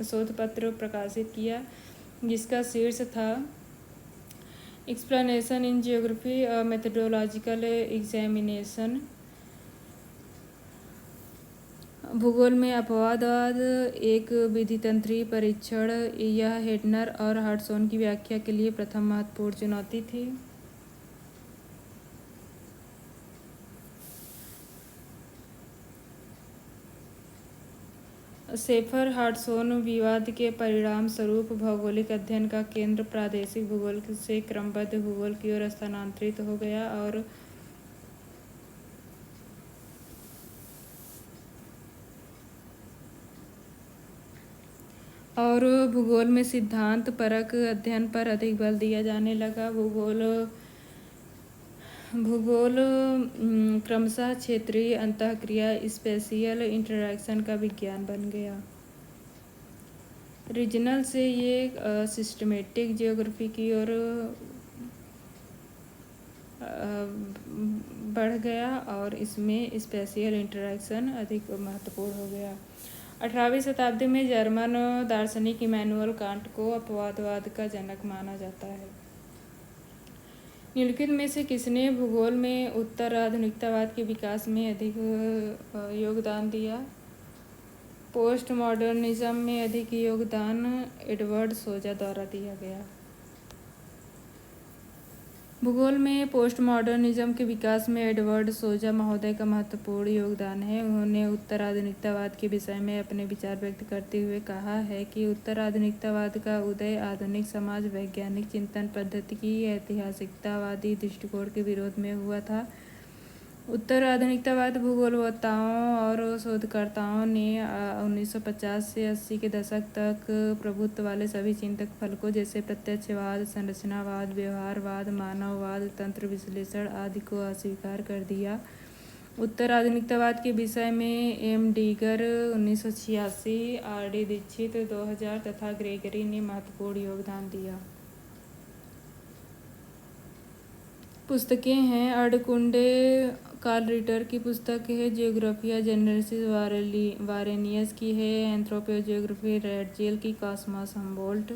शोधपत्र प्रकाशित किया, जिसका शीर्ष था explanation in geography methodological examination. भूगोल में अपवादवाद एक विधितंत्री परीक्षण। यह हेडनर और हार्टसॉन की व्याख्या के लिए प्रथम महत्वपूर्ण चुनौती थी। शेफर हार्टसॉन विवाद के परिणाम स्वरूप भौगोलिक अध्ययन का केंद्र प्रादेशिक भूगोल से क्रमबद्ध भूगोल की ओर स्थानांतरित हो गया और भूगोल में सिद्धांत परक अध्ययन पर अधिक बल दिया जाने लगा। भूगोल क्रमशः क्षेत्रीय अंतःक्रिया स्पेशियल इंटरैक्शन का विज्ञान बन गया। रीजनल से ये सिस्टमेटिक जियोग्राफी की ओर बढ़ गया और इसमें स्पेशियल इंटरैक्शन अधिक महत्वपूर्ण हो गया। 18वीं शताब्दी में जर्मन दार्शनिक इमैनुअल कांट को अपवादवाद का जनक माना जाता है। निम्नलिखित में से किसने भूगोल में उत्तर आधुनिकतावाद के विकास में अधिक योगदान दिया? पोस्ट मॉडर्निज्म में अधिक योगदान एडवर्ड सोजा द्वारा दिया गया। भूगोल में पोस्ट मॉडर्निज्म के विकास में एडवर्ड सोजा महोदय का महत्वपूर्ण योगदान है। उन्होंने उत्तर आधुनिकतावाद के विषय में अपने विचार व्यक्त करते हुए कहा है कि उत्तर आधुनिकतावाद का उदय आधुनिक समाज वैज्ञानिक चिंतन पद्धति की ऐतिहासिकतावादी दृष्टिकोण के विरोध में हुआ था। उत्तर आधुनिकतावाद भूगोलवेत्ताओं और शोधकर्ताओं ने 1950 से 80 के दशक तक प्रभुत्व वाले सभी चिंतक फलकों जैसे प्रत्यक्षवाद, संरचनावाद, व्यवहारवाद, मानववाद, तंत्र विश्लेषण आदि को अस्वीकार कर दिया। उत्तर आधुनिकतावाद के विषय में एम डीगर 1986, आर.डी. दीक्षित 2000 तथा ग्रेगरी ने महत्वपूर्ण योगदान दिया। पुस्तकें हैं अर्डकुंडे कार्ल रिटर की पुस्तक है जियोग्राफिया जनरलिस वारेनियस की है एंथ्रोपोजियोग्राफी रेडजेल की कॉस्मॉस हम्बोल्ट।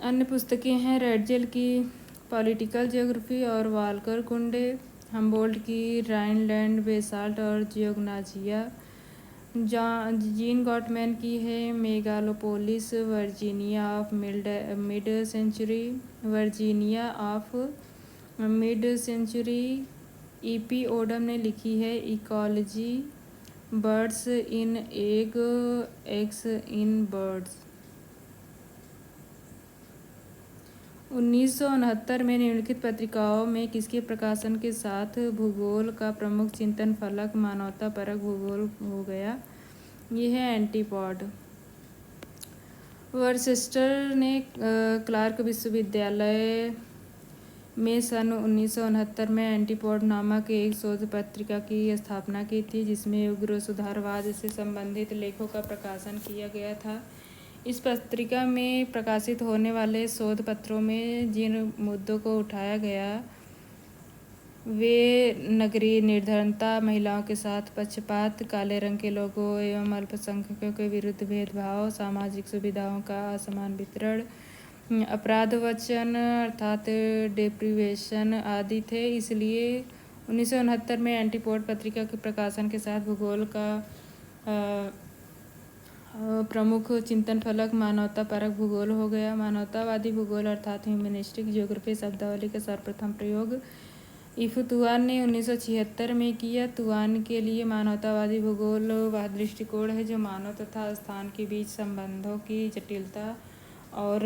अन्य पुस्तकें हैं रेडजेल की पॉलिटिकल जियोग्राफी और वाल्कर कुंडे, हम्बोल्ट की राइनलैंड बेसाल्ट और जियोग्नाजिया, जीन गॉटमैन की है megalopolis Virginia of mid century. E P. Odum ने लिखी है ecology birds in egg x in birds. 1969 में निम्नलिखित पत्रिकाओं में किसके प्रकाशन के साथ भूगोल का प्रमुख चिंतन फलक मानवता परक भूगोल हो गया? ये है एंटीपॉड। वर्सेस्टर ने क्लार्क विश्वविद्यालय में सन 1969 में एंटीपोड नामक एक शोध पत्रिका की स्थापना की थी, जिसमें उग्र सुधारवाद से संबंधित लेखों का प्रकाशन किया गया था। इस पत्रिका में प्रकाशित होने वाले शोध पत्रों में जिन मुद्दों को उठाया गया वे नगरीय निर्धनता, महिलाओं के साथ पक्षपात, काले रंग के लोगों एवं अल्पसंख्यकों के विरुद्ध भेदभाव, सामाजिक सुविधाओं का असमान वितरण, अपराध वचन अर्थात डेप्रिवेशन आदि थे। इसलिए 1969 में एंटीपोड पत्रिका के प्रकाशन के साथ भूगोल का प्रमुख चिंतन फलक मानवता परक भूगोल हो गया। मानवतावादी भूगोल अर्थात ह्यूमनिस्टिक ज्योग्राफी शब्दावली का सर्वप्रथम प्रयोग इफ तुआन ने 1976 में किया। तुआन के लिए मानवतावादी भूगोल वह दृष्टिकोण है जो मानव तथा स्थान के बीच संबंधों की जटिलता और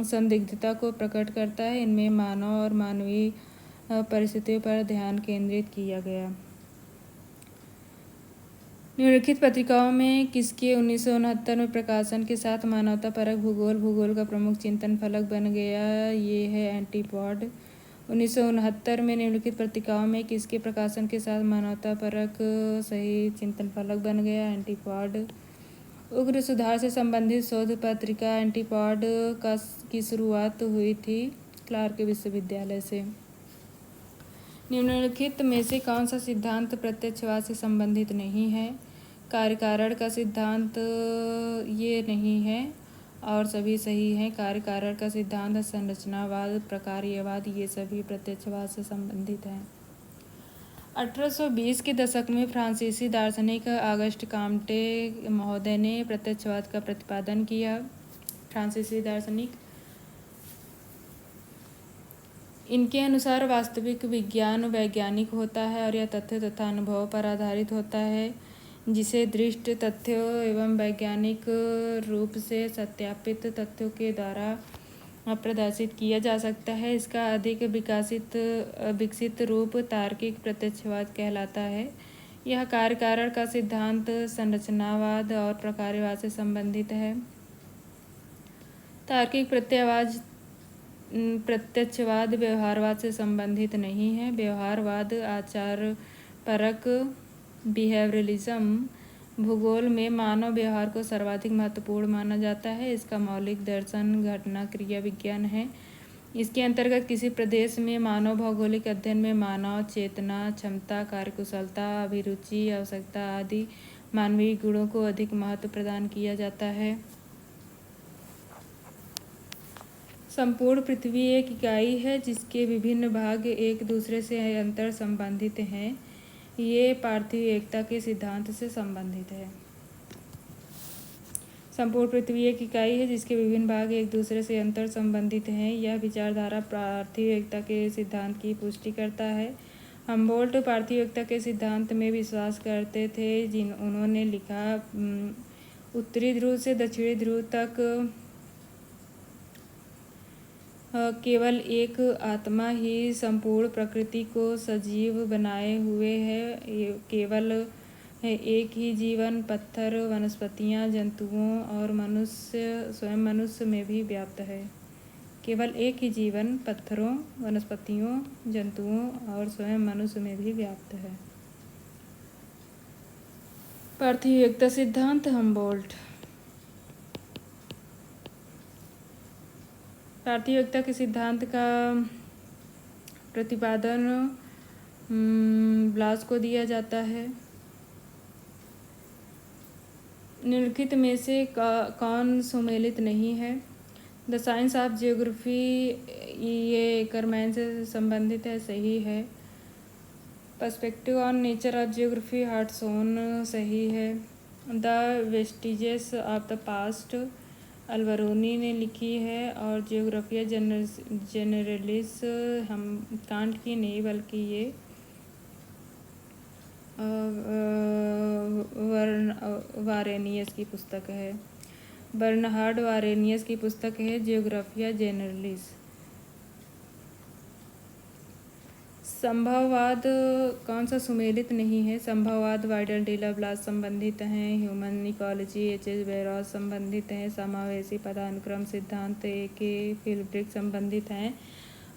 संदिग्धता को प्रकट करता है। इनमें मानव और मानवीय परिस्थितियों पर ध्यान केंद्रित किया गया। निम्नलिखित पत्रिकाओं में किसके 1969 में प्रकाशन के साथ मानवता परक भूगोल का प्रमुख चिंतन फलक बन गया? ये है एंटीपोड। 1969 में निम्नलिखित पत्रिकाओं में किसके प्रकाशन के साथ मानवता परक सही चिंतन फलक बन गया? एंटीपोड। उग्र सुधार से संबंधित शोध पत्रिका एंटीपोड की शुरुआत हुई थी क्लार्क विश्वविद्यालय से। निम्नलिखित में से कौन सा सिद्धांत प्रत्यक्षवाद से संबंधित नहीं है? कार्यकारण का सिद्धांत ये नहीं है और सभी सही हैं। कार्यकारण का सिद्धांत, संरचनावाद, प्रकार्यवाद ये सभी प्रत्यक्षवाद से संबंधित हैं। 1820 के दशक में फ्रांसीसी दार्शनिक ऑगस्ट कॉम्टे महोदय ने प्रत्यक्षवाद का प्रतिपादन किया। फ्रांसीसी दार्शनिक, इनके अनुसार वास्तविक विज्ञान वैज्ञानिक होता है और यह तथ्य तथा अनुभव पर आधारित होता है, जिसे दृष्ट तथ्यों एवं वैज्ञानिक रूप से सत्यापित तथ्यों के द्वारा प्रदर्शित किया जा सकता है। इसका अधिक विकसित रूप तार्किक प्रत्यक्षवाद कहलाता है। यह कार्यकारण का सिद्धांत संरचनावाद और प्रकार्यवाद से संबंधित है। तार्किक प्रत्यक्षवाद व्यवहारवाद से संबंधित नहीं है। व्यवहारवाद आचार परक बिहेवियरलिज्म भूगोल में मानव व्यवहार को सर्वाधिक महत्वपूर्ण माना जाता है। इसका मौलिक दर्शन घटना क्रिया विज्ञान है। इसके अंतर्गत किसी प्रदेश में मानव भौगोलिक अध्ययन में मानव चेतना, क्षमता, कार्यकुशलता, अभिरुचि, आवश्यकता आदि मानवीय गुणों को अधिक महत्व प्रदान किया जाता है। संपूर्ण पृथ्वी एक इकाई है जिसके विभिन्न भाग एक दूसरे से अंतर संबंधित हैं। ये पार्थिव एकता के सिद्धांत से संबंधित है। संपूर्ण पृथ्वी एक इकाई है जिसके विभिन्न भाग एक दूसरे से अंतर संबंधित हैं। यह विचारधारा पार्थिव एकता के सिद्धांत की पुष्टि करता है। हम्बोल्ट पार्थिव एकता के सिद्धांत में विश्वास करते थे। उन्होंने लिखा, उत्तरी ध्रुव से दक्षिणी ध्रुव तक केवल एक आत्मा ही संपूर्ण प्रकृति को सजीव बनाए हुए है। केवल एक ही जीवन पत्थर, वनस्पतियां, जंतुओं और स्वयं मनुष्य में भी व्याप्त है। केवल एक ही जीवन पत्थरों, वनस्पतियों, जंतुओं और स्वयं मनुष्य में भी व्याप्त है। पार्थिव एकता सिद्धांत हम्बोल्ट। पार्थिव एकता के सिद्धांत का प्रतिपादन ब्लास को दिया जाता है। निम्नलिखित में से कौन सुमेलित नहीं है? द साइंस ऑफ जियोग्राफी ये एकरमैन से संबंधित है, सही है। Perspective on nature of geography Hartshorne सही है। The vestiges of the past Alberuni ने लिखी है और जियोग्राफिया जनरलिस हम कांट की नहीं बल्कि ये वारेनियस की पुस्तक है। बर्नहार्ड वारेनियस की पुस्तक है जियोग्राफिया जनरलिस। संभववाद कौन सा सुमेलित नहीं है? संभववाद वाइडल डीला ब्लास संबंधित हैं। Human ecology एच.एच. बैरॉस संबंधित हैं। समावेशी पदानुक्रम सिद्धांत ए.के. फिल्ब्रिक संबंधित हैं।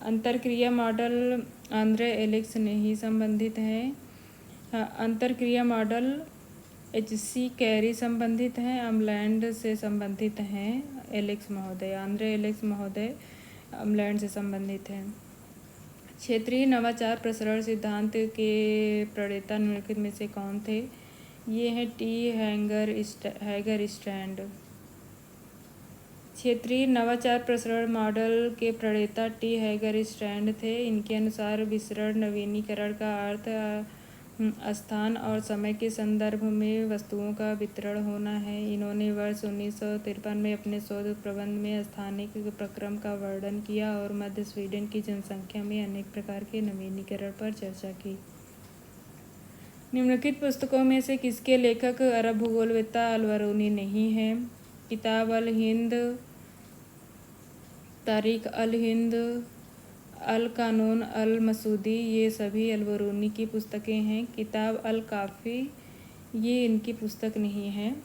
अंतरक्रिया मॉडल आंद्रे एलेक्स ने ही संबंधित हैं। अंतरक्रिया मॉडल HC कैरी संबंधित हैं, अम्लैंड से संबंधित हैं। एलेक्स महोदय, आंद्रे एलेक्स महोदय अम्लैंड से संबंधित हैं। क्षेत्रीय नवाचार प्रसरण सिद्धांत के प्रणेता निम्नलिखित में से कौन थे? ये हैं टी हैगर स्ट्रैंड। क्षेत्रीय नवाचार प्रसरण मॉडल के प्रणेता टी हैगर स्ट्रैंड थे। इनके अनुसार विसरण नवीनीकरण का अर्थ स्थान और समय के संदर्भ में वस्तुओं का वितरण होना है। इन्होंने वर्ष 1953 में अपने शोध प्रबंध में स्थानिक प्रक्रम का वर्णन किया और मध्य स्वीडन की जनसंख्या में अनेक प्रकार के नवीनीकरण पर चर्चा की। निम्नलिखित पुस्तकों में से किसके लेखक अरब भूगोलवेत्ता अल-बरूनी नहीं है? किताब अल हिंद, तारीख अल हिंद, अल कानून अल मसूदी, ये सभी अल-बरूनी की पुस्तकें हैं। किताब अल काफ़ी, ये इनकी पुस्तक नहीं है।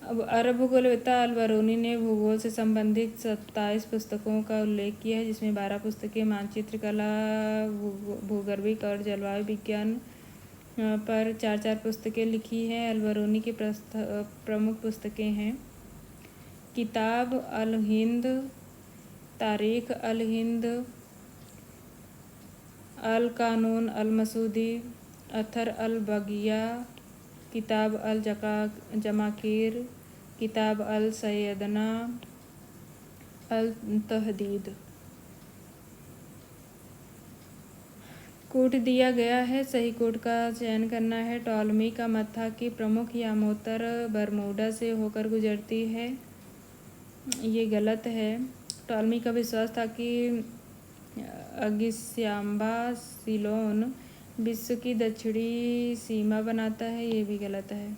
अब अरब भूगोलवेत्ता अल-बरूनी ने भूगोल से संबंधित 27 पुस्तकों का उल्लेख किया है, जिसमें 12 पुस्तकें मानचित्र कला, भूगर्भिक और जलवायु विज्ञान पर 4 पुस्तकें लिखी हैं। अल-बरूनी की प्रमुख पुस्तकें हैं किताब अल हिंद, तारीख अल हिंद, अल कानून अल मसूदी, अथर अल बगिया, किताब अल जमाकीर, किताब अल सैयदना, अल तहदीद। कोड दिया गया है, सही कोड का चयन करना है। टॉलमी का मत था कि प्रमुख यामोत्तर बरमूडा से होकर गुजरती है, ये गलत है। टॉलमी का विश्वास था कि अगिस्याम्बा सिलोन विश्व की दक्षिणी सीमा बनाता है, ये भी गलत है।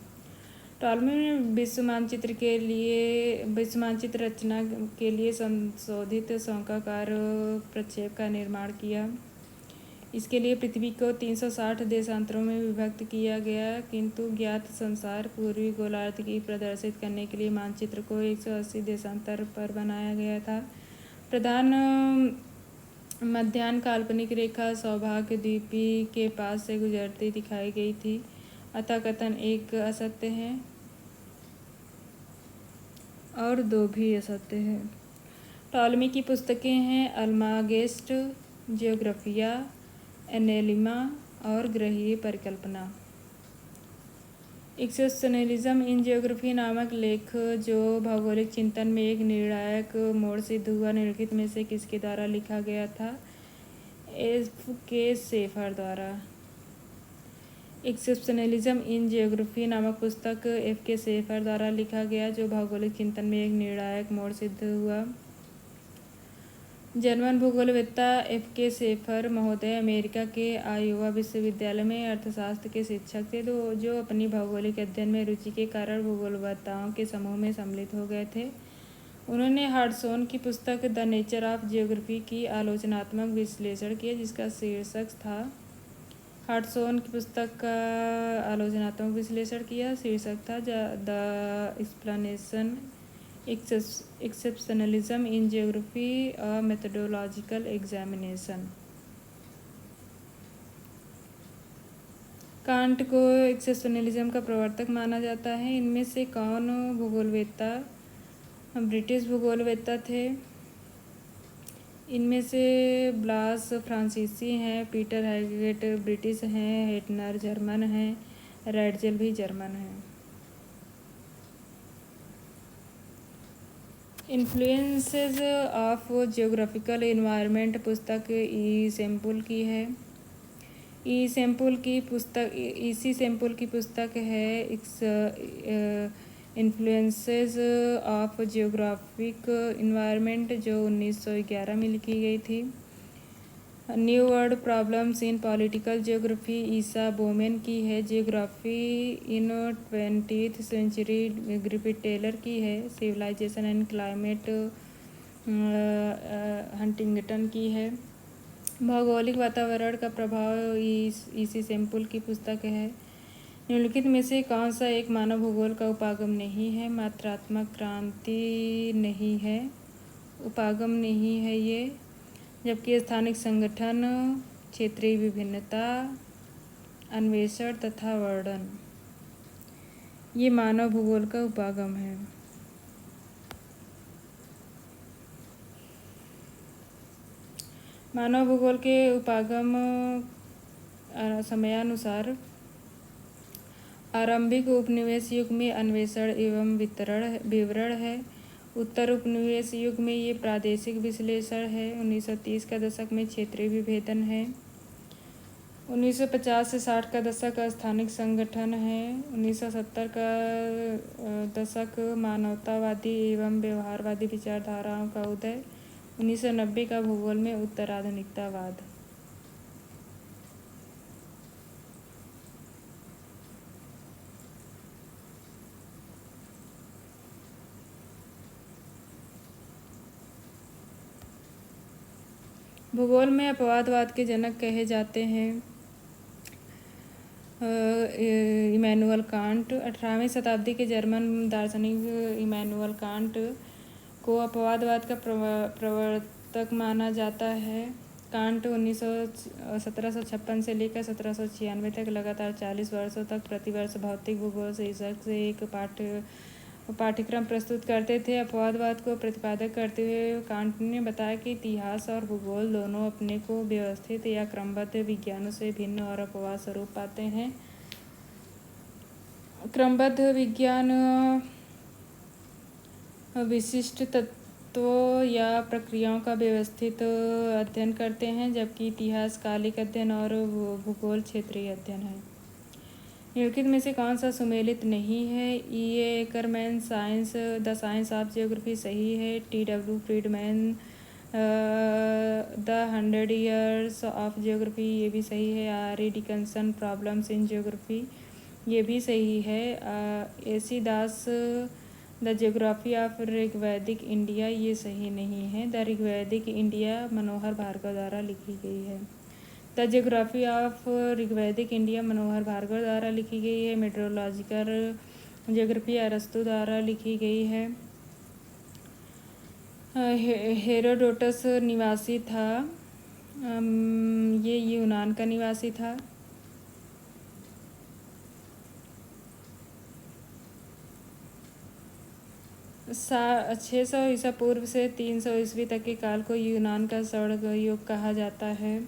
टॉलमी ने विश्व मानचित्र रचना के लिए संशोधित शंक्वाकार प्रक्षेप का निर्माण किया। इसके लिए पृथ्वी को 360 देशांतरों में विभक्त किया गया, किंतु ज्ञात संसार पूर्वी गोलार्ध की प्रदर्शित करने के लिए मानचित्र को 180 देशांतर पर बनाया गया था। प्रधान मध्याह्न काल्पनिक रेखा सौभाग्य द्वीपी के पास से गुजरती दिखाई गई थी, अतः कथन एक असत्य है और 2 भी असत्य है। टॉलमी की पुस्तकें हैं अल्मागेस्ट, जियोग्राफिया, एनेलिमा और ग्रहीय परिकल्पना। एक्सेप्शनलिज्म इन जियोग्राफी नामक लेख, जो भौगोलिक चिंतन में एक निर्णायक मोड़ सिद्ध हुआ, निम्नलिखित में से किसके द्वारा लिखा गया था? F.K. शेफर द्वारा। एक्सेप्शनलिज्म इन जियोग्राफी नामक पुस्तक F.K. शेफर द्वारा लिखा गया, जो भौगोलिक चिंतन में एक निर्णायक मोड़ सिद्ध हुआ। जर्मन भूगोलवेत्ता F.K. शेफर महोदय अमेरिका के आयोवा विश्वविद्यालय में अर्थशास्त्र के शिक्षक थे, जो अपनी भौगोलिक अध्ययन में रुचि के कारण भूगोलवेत्ताओं के समूह में सम्मिलित हो गए थे। उन्होंने हार्टसोन की पुस्तक द नेचर ऑफ जियोग्राफी की आलोचनात्मक विश्लेषण किया, जिसका शीर्षक था हार्टसोन की पुस्तक का आलोचनात्मक विश्लेषण किया, शीर्षक था the explanation exceptionalism in geography a methodological examination. Can't को एक्सेप्शनलिज्म का प्रवर्तक माना जाता है। इनमें से कौन भूगोलवेत्ता ब्रिटिश भूगोलवेत्ता थे? इनमें से ब्लास फ्रांसीसी हैं, पीटर हैगेट ब्रिटिश हैं, हेटनर जर्मन हैं, रैडजेल भी जर्मन हैं। इन्फ्लुएंसेस ऑफ जियोग्राफिकल इन्वायरमेंट पुस्तक ई सैम्पुल की है। इसी सैम्पुल की पुस्तक है इन्फ्लुएंसेस ऑफ जियोग्राफिक इन्वायरमेंट, जो 1911 में लिखी गई थी। New world problems in political geography ईसा बोमेन की है। जियोग्राफी इन 20th सेंचुरी ग्रिफिथ टेलर की है। सिविलाइजेशन एंड क्लाइमेट हंटिंगटन की है। भौगोलिक वातावरण का प्रभाव इसी सैम्पुल की पुस्तक है। निम्नलिखित में से कौन सा एक मानव भूगोल का उपागम नहीं है? मात्रात्मक क्रांति नहीं है, उपागम नहीं है ये। जबकि स्थानिक संगठन, क्षेत्रीय विभिन्नता, अन्वेषण तथा वर्णन, ये मानव भूगोल का उपागम है। मानव भूगोल के उपागम समयानुसार आरंभिक उपनिवेश युग में अन्वेषण एवं विवरण है। उत्तर उपनिवेश युग में ये प्रादेशिक विश्लेषण है। 1930 का दशक में क्षेत्रीय विभेदन है। 1950 से 60 का दशक स्थानिक संगठन है। 1970 का दशक मानवतावादी एवं व्यवहारवादी विचारधाराओं का उदय। 1990 का भूगोल में उत्तराधुनिकतावाद। भूगोल में अपवादवाद के जनक कहे जाते हैं इमैनुअल कांट। 18वीं शताब्दी के जर्मन दार्शनिक इमैनुअल कांट को अपवादवाद का प्रवर्तक माना जाता है। कांट 1756 से लेकर 1796 तक लगातार 40 वर्षों तक प्रतिवर्ष भौतिक भूगोल शीर्षक से एक पाठ्यक्रम प्रस्तुत करते थे। अपवादवाद को प्रतिपादक करते हुए कांट ने बताया कि इतिहास और भूगोल दोनों अपने को व्यवस्थित या क्रमबद्ध विज्ञानों से भिन्न और अपवाद स्वरूप पाते हैं। क्रमबद्ध विज्ञान विशिष्ट तत्वों या प्रक्रियाओं का व्यवस्थित अध्ययन करते हैं, जबकि इतिहास कालिक अध्ययन और भूगोल क्षेत्रीय अध्ययन है। निम्नलिखित में से कौन सा सुमेलित नहीं है? E. A. Ackerman the science of geography सही है। T. W. Freeman the 100 years of geography, ये भी सही है। R. E. Dickinson problems in geography, ये भी सही है। A. C. Das the geography of Rigvedic India, ये सही नहीं है। द ऋग्वैदिक इंडिया मनोहर भार्गव द्वारा लिखी गई है। The geography of Rigvedic India Manohar Bhargava द्वारा लिखी गई है। मेट्रोलॉजिकल जियोग्राफी अरस्तु द्वारा लिखी गई है। हेरोडोटस निवासी था, ये यूनान का निवासी था। सा 600 ईसा पूर्व से 300 ईस्वी तक के काल को यूनान का स्वर्ण युग कहा जाता है।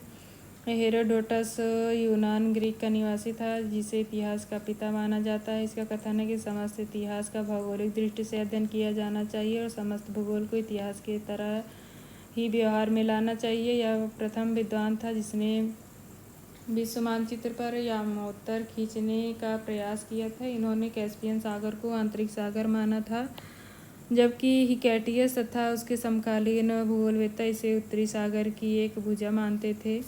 हेरोडोटस यूनान ग्रीक का निवासी था, जिसे इतिहास का पिता माना जाता है। इसका कथन है कि समस्त इतिहास का भौगोलिक दृष्टि से अध्ययन किया जाना चाहिए और समस्त भूगोल को इतिहास की तरह ही व्यवहार में लाना चाहिए। यह प्रथम विद्वान था जिसने विश्व मानचित्र पर यामोत्तर खींचने का प्रयास किया था। इन्होंने कैस्पियन सागर को आंतरिक सागर माना था, जबकि हिकैटियस तथा उसके समकालीन भूगोलवेत्ता इसे उत्तरी सागर की एक भुजा मानते थे।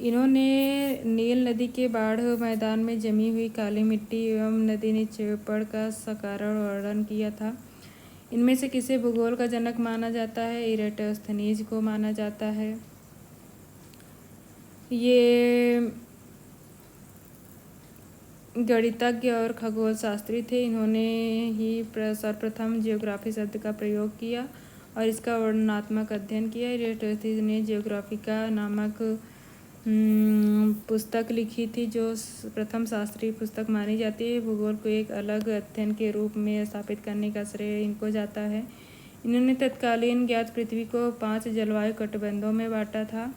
इन्होंने नील नदी के बाढ़ मैदान में जमी हुई काली मिट्टी एवं नदी निक्षेपण का सकारण वर्णन किया था। इनमें से किसे भूगोल का जनक माना जाता है? इरेटोस्थनीज को माना जाता है। ये गणितज्ञ और खगोल शास्त्री थे। इन्होंने ही सर्वप्रथम जियोग्राफी शब्द का प्रयोग किया और इसका वर्णनात्मक अध्ययन किया। इरेटोस्थनीज ने जियोग्राफिका नामक पुस्तक लिखी थी, जो प्रथम शास्त्रीय पुस्तक मानी जाती है। भूगोल को एक अलग अध्ययन के रूप में स्थापित करने का श्रेय इनको जाता है। इन्होंने तत्कालीन ज्ञात पृथ्वी को 5 जलवायु कटिबंधों में बांटा था,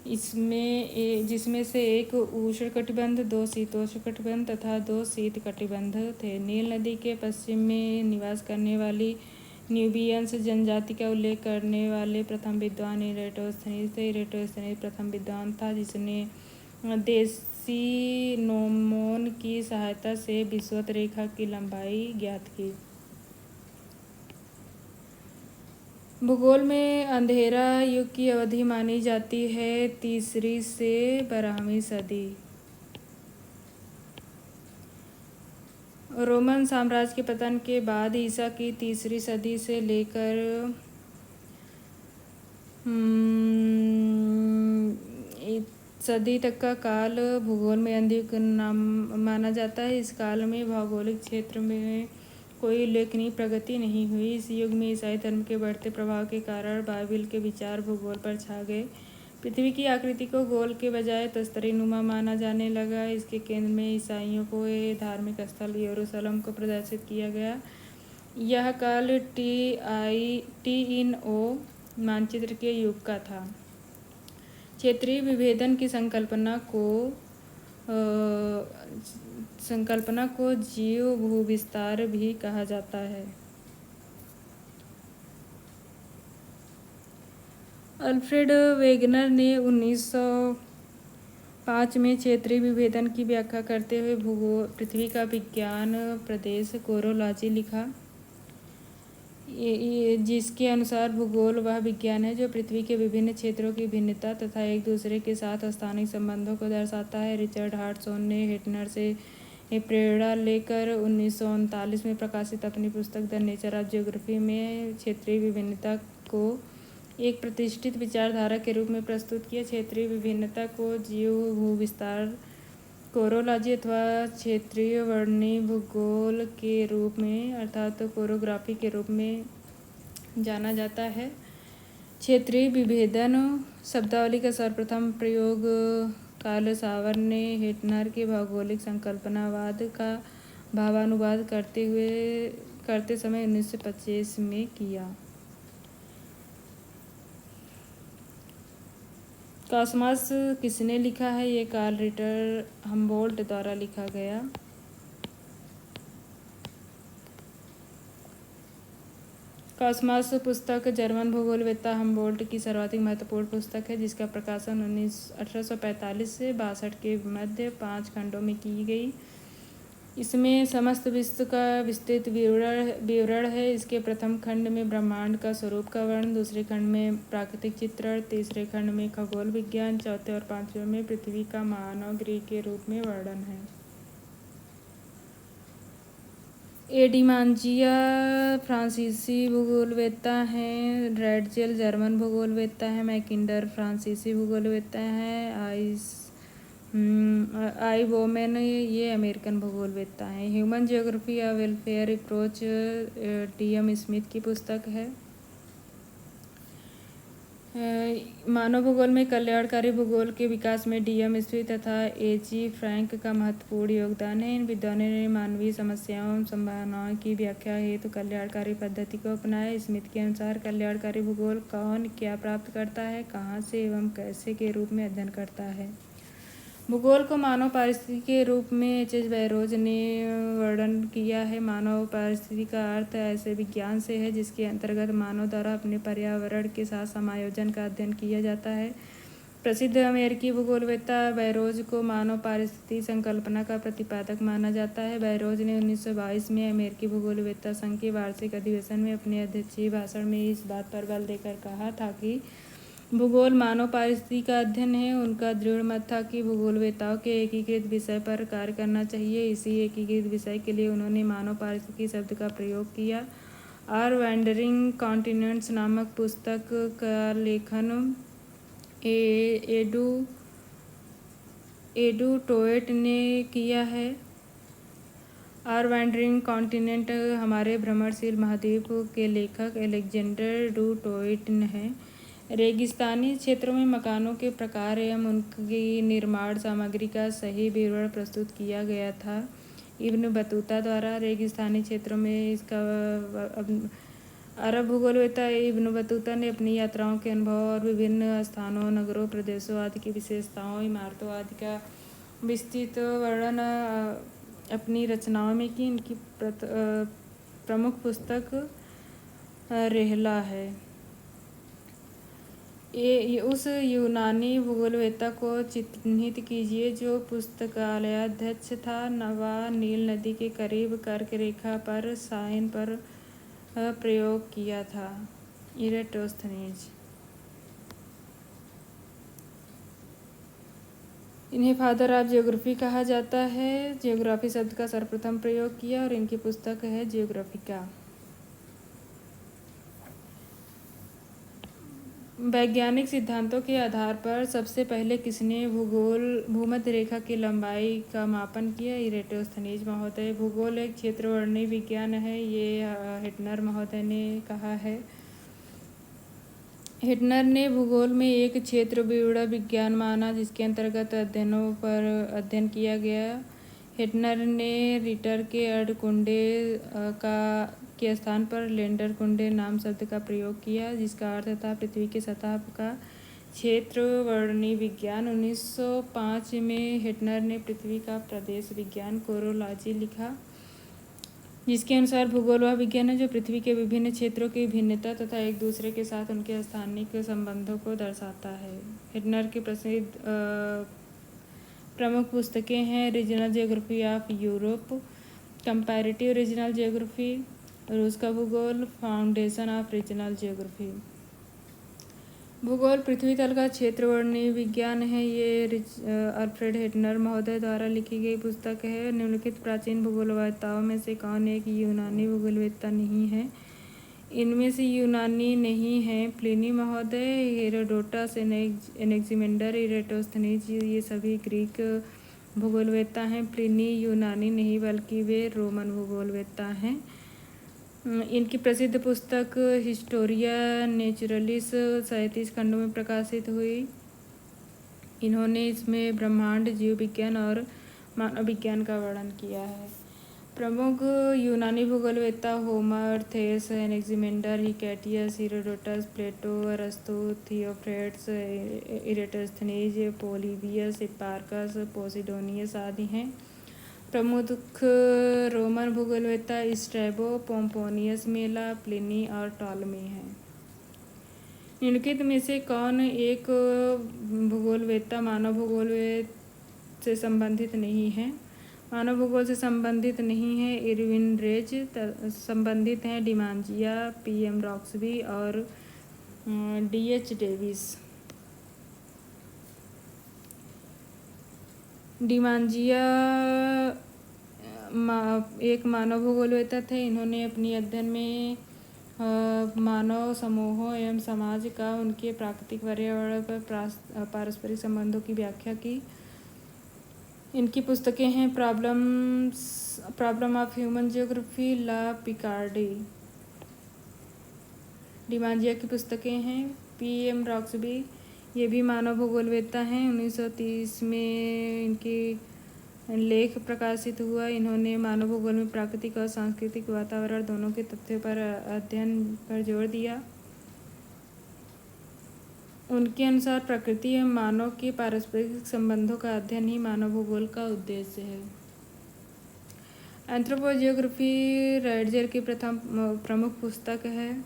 जिसमें से एक उष्ण कटिबंध, 2 शीतोष्ण कटिबंध तथा 2 शीत कटिबंध थे। नील नदी के पश्चिम में निवास करने वाली न्यूबियंस जनजाति का उल्लेख करने वाले प्रथम विद्वान इरेटोस्थनीज थे। इरेटोस्थनीज प्रथम विद्वान था जिसने देसी नोमोन की सहायता से विषुवत रेखा की लंबाई ज्ञात की। भूगोल में अंधेरा युग की अवधि मानी जाती है 3री से 12वीं सदी। रोमन साम्राज्य के पतन के बाद ईसा की 3री सदी से लेकर सदी तक का काल भूगोल में अंधयुग नाम माना जाता है। इस काल में भौगोलिक क्षेत्र में कोई उल्लेखनीय प्रगति नहीं हुई। इस युग में ईसाई धर्म के बढ़ते प्रभाव के कारण बाइबिल के विचार भूगोल पर छा गए। पृथ्वी की आकृति को गोल के बजाय तस्तरीनुमा माना जाने लगा। इसके केंद्र में ईसाइयों को धार्मिक स्थल यरूशलेम को प्रदर्शित किया गया। यह काल TINO मानचित्र के युग का था। क्षेत्रीय विभेदन की संकल्पना को जीव भूविस्तार भी कहा जाता है। अल्फ्रेड वेगनर ने 1905 में क्षेत्रीय विभेदन की व्याख्या करते हुए पृथ्वी का विज्ञान प्रदेश कोरोलॉजी लिखा, जिसके अनुसार भूगोल वह विज्ञान है जो पृथ्वी के विभिन्न क्षेत्रों की भिन्नता तथा एक दूसरे के साथ स्थानिक संबंधों को दर्शाता है। रिचर्ड हार्टसॉन ने हेटनर से प्रेरणा लेकर 1939 में प्रकाशित अपनी पुस्तक द नेचर ऑफ ज्योग्राफी में क्षेत्रीय विभिन्नता को एक प्रतिष्ठित विचारधारा के रूप में प्रस्तुत किया। क्षेत्रीय विभिन्नता को जीव भूविस्तार कोरोलॉजी अथवा क्षेत्रीय वर्णनी भूगोल के रूप में अर्थात कोरोग्राफी के रूप में जाना जाता है। क्षेत्रीय विभेदन शब्दावली का सर्वप्रथम प्रयोग कार्ल सावर ने हेटनर के भौगोलिक संकल्पनावाद का भावानुवाद करते समय 1925 में किया। कॉस्मॉस किसने लिखा है? ये कार्ल रिटर हम्बोल्ट द्वारा लिखा गया। कॉस्मॉस पुस्तक जर्मन भूगोलवेत्ता हम्बोल्ट की सर्वाधिक महत्वपूर्ण पुस्तक है, जिसका प्रकाशन 1845 से 62 के मध्य 5 खंडों में की गई। इसमें समस्त विश्व का विस्तृत विवरण है। इसके प्रथम खंड में ब्रह्मांड का स्वरूप का वर्णन, दूसरे खंड में प्राकृतिक चित्रण, तीसरे खंड में खगोल विज्ञान, चौथे और पांचवें में पृथ्वी का मानव गृह के रूप में वर्णन है। एडिमांजिया फ्रांसीसी भूगोलवेत्ता हैं। रैडजेल जर्मन भूगोलवेत्ता हैं। मैकिंडर फ्रांसीसी भूगोलवेत्ता हैं। आइबोमेन ये अमेरिकन भूगोलवेत्ता हैं। Human geography of welfare approach DM Smith की पुस्तक है। मानव भूगोल में कल्याणकारी भूगोल के विकास में DM स्मिथ तथा AG फ्रैंक का महत्वपूर्ण योगदान है। इन विद्वानों ने मानवीय समस्याओं एवं संभावनाओं की व्याख्या हेतु कल्याणकारी पद्धति को अपनाया। स्मिथ के अनुसार कल्याणकारी भूगोल कौन क्या प्राप्त करता है, कहाँ से एवं कैसे के रूप में अध्ययन करता है। भूगोल को मानव पारिस्थितिकी के रूप में H.H. बैरोज ने वर्णन किया है। मानव पारिस्थितिकी का अर्थ ऐसे विज्ञान से है जिसके अंतर्गत मानव द्वारा अपने पर्यावरण के साथ समायोजन का अध्ययन किया जाता है। प्रसिद्ध अमेरिकी भूगोलवेत्ता बैरोज को मानव पारिस्थितिकी संकल्पना का प्रतिपादक माना जाता है। बैरोज ने 1922 में अमेरिकी भूगोलवेत्ता संघ के वार्षिक अधिवेशन में अपने अध्यक्षीय भाषण में इस बात पर बल देकर कहा था कि भूगोल मानव पारिस्थितिकी का अध्ययन है। उनका दृढ़ मत था कि भूगोलवेत्ताओं के एकीकृत विषय पर कार्य करना चाहिए। इसी एकीकृत विषय के लिए उन्होंने मानव पारिस्थितिकी शब्द का प्रयोग किया। आर वैंडरिंग कॉन्टिनेंट्स नामक पुस्तक का लेखन एडू टोएट ने किया है। आर वैंडरिंग कॉन्टिनेंट हमारे भ्रमणशील महाद्वीप के लेखक अलेक्जेंडर डू टोएट हैं। रेगिस्तानी क्षेत्रों में मकानों के प्रकार एवं उनकी निर्माण सामग्री का सही विवरण प्रस्तुत किया गया था इब्न बतूता द्वारा। रेगिस्तानी क्षेत्रों में इसका अरब भूगोलवेत्ता इब्न बतूता ने अपनी यात्राओं के अनुभव और विभिन्न स्थानों, नगरों, प्रदेशों आदि की विशेषताओं, इमारतों आदि का विस्तृत वर्णन अपनी रचनाओं में की। इनकी प्रमुख पुस्तक रेहला है। उस यूनानी भूगोलवेत्ता को चिन्हित कीजिए जो पुस्तकालयाध्यक्ष था व नील नदी के करीब कर्क रेखा पर साइन पर प्रयोग किया था। इरेटोस्थनीज। इन्हें फादर ऑफ ज्योग्राफी कहा जाता है। ज्योग्राफी शब्द का सर्वप्रथम प्रयोग किया और इनकी पुस्तक है ज्योग्राफिका। वैज्ञानिक सिद्धांतों के आधार पर सबसे पहले किसने भूमध्य रेखा की लंबाई का मापन किया? इरेटोस्थनीज महोदय। भूगोल एक क्षेत्रवर्णी विज्ञान है, ये हिटनर महोदय ने कहा है। हिटनर ने भूगोल में एक क्षेत्र विवरण विज्ञान माना जिसके अंतर्गत अध्ययनों पर अध्ययन किया गया। हिटनर ने रिटर के अर्धकुंडे के स्थान पर लैंडर कुंडे नाम शब्द का प्रयोग किया जिसका अर्थ था पृथ्वी की सतह का क्षेत्रवर्णी विज्ञान। 1905 में हिटनर ने पृथ्वी का प्रदेश विज्ञान कोरोलॉजी लिखा जिसके अनुसार भूगोल वह विज्ञान है जो पृथ्वी के विभिन्न क्षेत्रों की भिन्नता तथा एक दूसरे के साथ उनके स्थानिक संबंधों को दर्शाता है। हिटनर की प्रसिद्ध प्रमुख पुस्तकें हैं regional geography of Europe, comparative regional geography, रूस का भूगोल, फाउंडेशन ऑफ रीजनल ज्योग्राफी। भूगोल पृथ्वी तल का क्षेत्रवर्णी विज्ञान है, ये अल्फ्रेड हिटनर महोदय द्वारा लिखी गई पुस्तक है। निम्नलिखित प्राचीन भूगोलवेत्ताओं में से कौन एक यूनानी भूगोलवेत्ता नहीं है? इनमें से यूनानी नहीं हैं प्लिनी महोदय, हेरोडोटस, एनेक्सिमेंडर, इरेटोस्थनीज, ये सभी ग्रीक भूगोलवेत्ता हैं। प्लिनी यूनानी नहीं बल्कि वे रोमन भूगोलवेत्ता हैं। इनकी प्रसिद्ध पुस्तक हिस्टोरिया नेचुरलिस 37 खंडों में प्रकाशित हुई। इन्होंने इसमें ब्रह्मांड, जीव विज्ञान और मानव विज्ञान का वर्णन किया है। प्रमुख यूनानी भूगोलवेत्ता होमर, थेस, एनेक्सिमेंडर, हिकैटियस, हेरोडोटस, प्लेटो, अरस्तु, थियोफ्रेट्स, इरेटोस्थनीज, पोलिबियस, हिप्पारकस, पोसिडोनियस आदि हैं। प्रमुख रोमन भूगोलवेत्ता स्ट्रैबो, पोम्पोनियस मेला, प्लिनी और टॉलमी हैं। निम्नलिखित में से कौन एक भूगोलवेत्ता मानव भूगोल से संबंधित नहीं है? मानव भूगोल से संबंधित नहीं है इरविन रेज, संबंधित हैं डिमांजिया, PM रॉक्सबी और DH डेविस। डिमांजिया एक मानव भूगोलवेत्ता थे। इन्होंने अपनी अध्ययन में मानव समूहों एवं समाज का उनके प्राकृतिक पर्यावरण पर पारस्परिक संबंधों की व्याख्या की। इनकी पुस्तकें हैं problem of human geography, La Picardy. डिमांजिया की पुस्तकें हैं PM रॉक्सबी, ये भी मानव भूगोलवेत्ता हैं। 1930 में इनकी लेख प्रकाशित हुआ। इन्होंने मानव भूगोल में प्राकृतिक और सांस्कृतिक वातावरण दोनों के तथ्यों पर अध्ययन पर जोर दिया। उनके अनुसार प्रकृति एवं मानव के पारस्परिक संबंधों का अध्ययन ही मानव भूगोल का उद्देश्य है। एंथ्रोपोजियोग्राफी राइटजेल की प्रमुख पुस्तक है।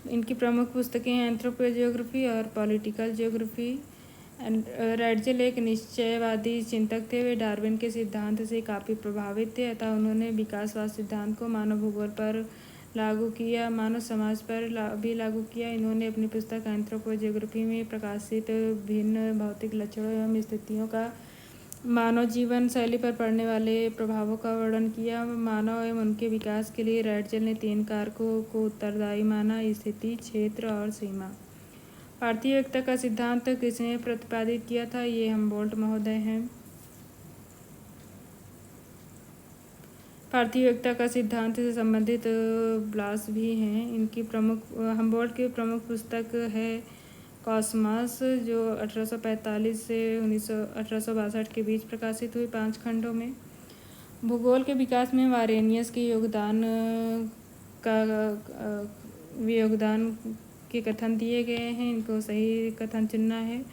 इनकी प्रमुख पुस्तकें हैं एंथ्रोपोजियोग्राफी और पॉलिटिकल जियोग्राफी। राइटजेल एक निश्चयवादी चिंतक थे। वे डार्विन के सिद्धांत से काफ़ी प्रभावित थे, अतः उन्होंने विकासवाद सिद्धांत को मानव भूगोल पर लागू किया, मानव समाज पर भी लागू किया। इन्होंने अपनी पुस्तक एंथ्रोपोजियोग्राफी में प्रकाशित भिन्न भौतिक लक्षणों एवं स्थितियों का मानव जीवन शैली पर पड़ने वाले प्रभावों का वर्णन किया। मानव एवं उनके विकास के लिए राइटजेल ने 3 कारकों को उत्तरदायी माना: स्थिति, क्षेत्र और सीमा। पार्थिव एकता का सिद्धांत किसने प्रतिपादित किया था? ये हमबोल्ट महोदय हैं। पार्थिव एकता का सिद्धांत से संबंधित ब्लास भी हैं। इनकी हमबोल्ट की प्रमुख पुस्तक है कॉस्मॉस, जो 1845 से 1862 के बीच प्रकाशित हुई 5 खंडों में। भूगोल के विकास में वारेनियस के योगदान के कथन दिए गए हैं। इनको सही कथन चुनना है।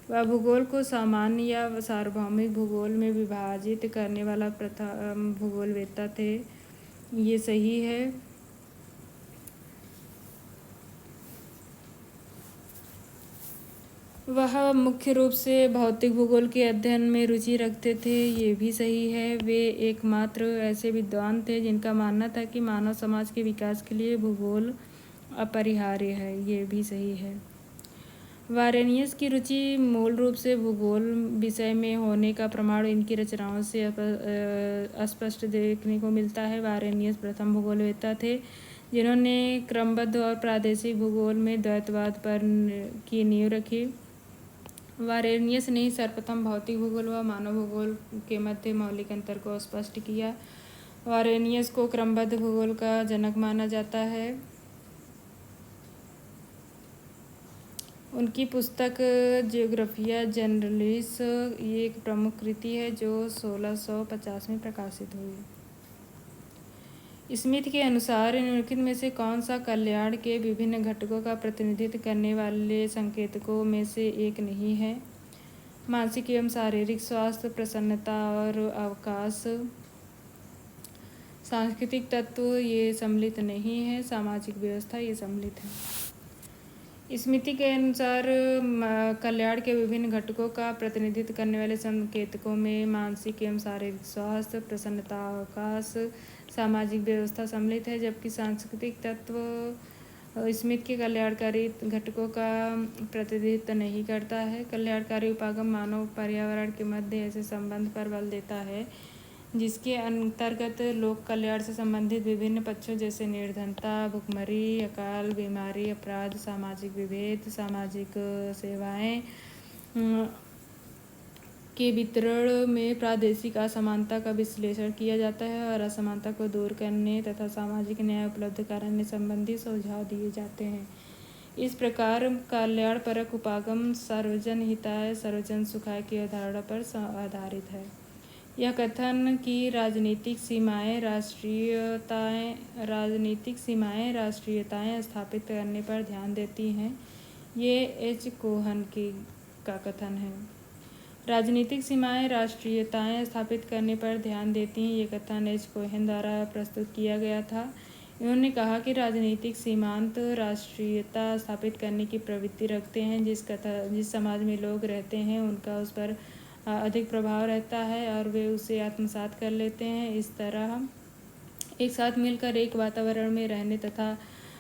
वह भूगोल को सामान्य या सार्वभौमिक भूगोल में विभाजित करने वाला प्रथम भूगोलवेत्ता थे, ये सही है। वह मुख्य रूप से भौतिक भूगोल के अध्ययन में रुचि रखते थे, ये भी सही है। वे एकमात्र ऐसे विद्वान थे जिनका मानना था कि मानव समाज के विकास के लिए भूगोल अपरिहार्य है, ये भी सही है। वारेनियस की रुचि मूल रूप से भूगोल विषय में होने का प्रमाण इनकी रचनाओं से स्पष्ट देखने को मिलता है। वारेनियस प्रथम भूगोलवेत्ता थे जिन्होंने क्रमबद्ध और प्रादेशिक भूगोल में द्वैतवाद पर की नींव रखी। वारेनियस ने सर्वप्रथम भौतिक भूगोल व मानव भूगोल के मध्य मौलिक अंतर को स्पष्ट किया। वारेनियस को क्रमबद्ध भूगोल का जनक माना जाता है। उनकी पुस्तक जियोग्राफिया जनरलिस ये एक प्रमुख कृति है जो 1650 में प्रकाशित हुई। स्मिथ के अनुसार निम्नलिखित में से कौन सा कल्याण के विभिन्न घटकों का प्रतिनिधित्व करने वाले संकेतकों में से एक नहीं है? मानसिक एवं शारीरिक स्वास्थ्य, प्रसन्नता और अवकाश। सांस्कृतिक तत्व ये सम्मिलित नहीं है। सामाजिक व्यवस्था ये सम्मिलित है। स्मिथ के अनुसार कल्याण के विभिन्न घटकों का प्रतिनिधित्व करने वाले संकेतकों में मानसिक एवं शारीरिक स्वास्थ्य, प्रसन्नता, अवकाश, सामाजिक व्यवस्था सम्मिलित है, जबकि सांस्कृतिक तत्व स्मिथ के कल्याणकारी घटकों का प्रतिनिधित्व नहीं करता है। कल्याणकारी उपागम मानव पर्यावरण के मध्य ऐसे संबंध पर बल देता है जिसके अंतर्गत लोक कल्याण से संबंधित विभिन्न पक्षों जैसे निर्धनता, भुखमरी, अकाल, बीमारी, अपराध, सामाजिक विभेद, सामाजिक सेवाएं के वितरण में प्रादेशिक असमानता का विश्लेषण किया जाता है और असमानता को दूर करने तथा सामाजिक न्याय उपलब्ध कराने संबंधी सुझाव दिए जाते हैं। इस प्रकार कल्याणपरक उपागम सर्वजन हिताय सर्वजन सुखाय की अवधारणा पर आधारित है। यह कथन कि राजनीतिक सीमाएं राष्ट्रीयताएं स्थापित करने पर ध्यान देती हैं, ये एच कोहन का कथन है। राजनीतिक सीमाएं राष्ट्रीयताएं स्थापित करने पर ध्यान देती हैं, ये कथन एच कोहेन द्वारा प्रस्तुत किया गया था। इन्होंने कहा कि राजनीतिक सीमांत राष्ट्रीयता स्थापित करने की प्रवृत्ति रखते हैं। जिस समाज में लोग रहते हैं उनका उस पर अधिक प्रभाव रहता है और वे उसे आत्मसात कर लेते हैं। इस तरह एक साथ मिलकर एक वातावरण में रहने तथा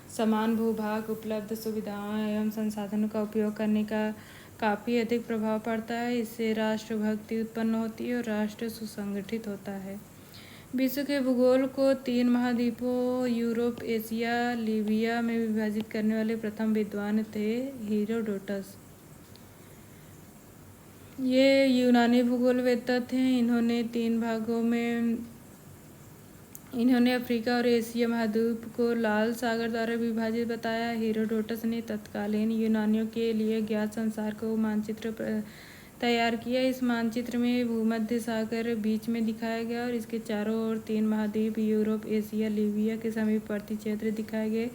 समान भूभाग, उपलब्ध सुविधाओं एवं संसाधनों का उपयोग करने का काफ़ी अधिक प्रभाव पड़ता है। इससे राष्ट्रभक्ति उत्पन्न होती है और राष्ट्र सुसंगठित होता है। विश्व के भूगोल को 3 महाद्वीपों यूरोप, एशिया, लीबिया में विभाजित करने वाले प्रथम विद्वान थे हेरोडोटस। ये यूनानी भूगोलवेत्ता थे। इन्होंने अफ्रीका और एशिया महाद्वीप को लाल सागर द्वारा विभाजित बताया। हेरोडोटस ने तत्कालीन यूनानियों के लिए ज्ञात संसार को मानचित्र तैयार किया। इस मानचित्र में भूमध्य सागर बीच में दिखाया गया और इसके चारों ओर 3 महाद्वीप यूरोप, एशिया, लीबिया के समीपवर्ती क्षेत्र दिखाए गए।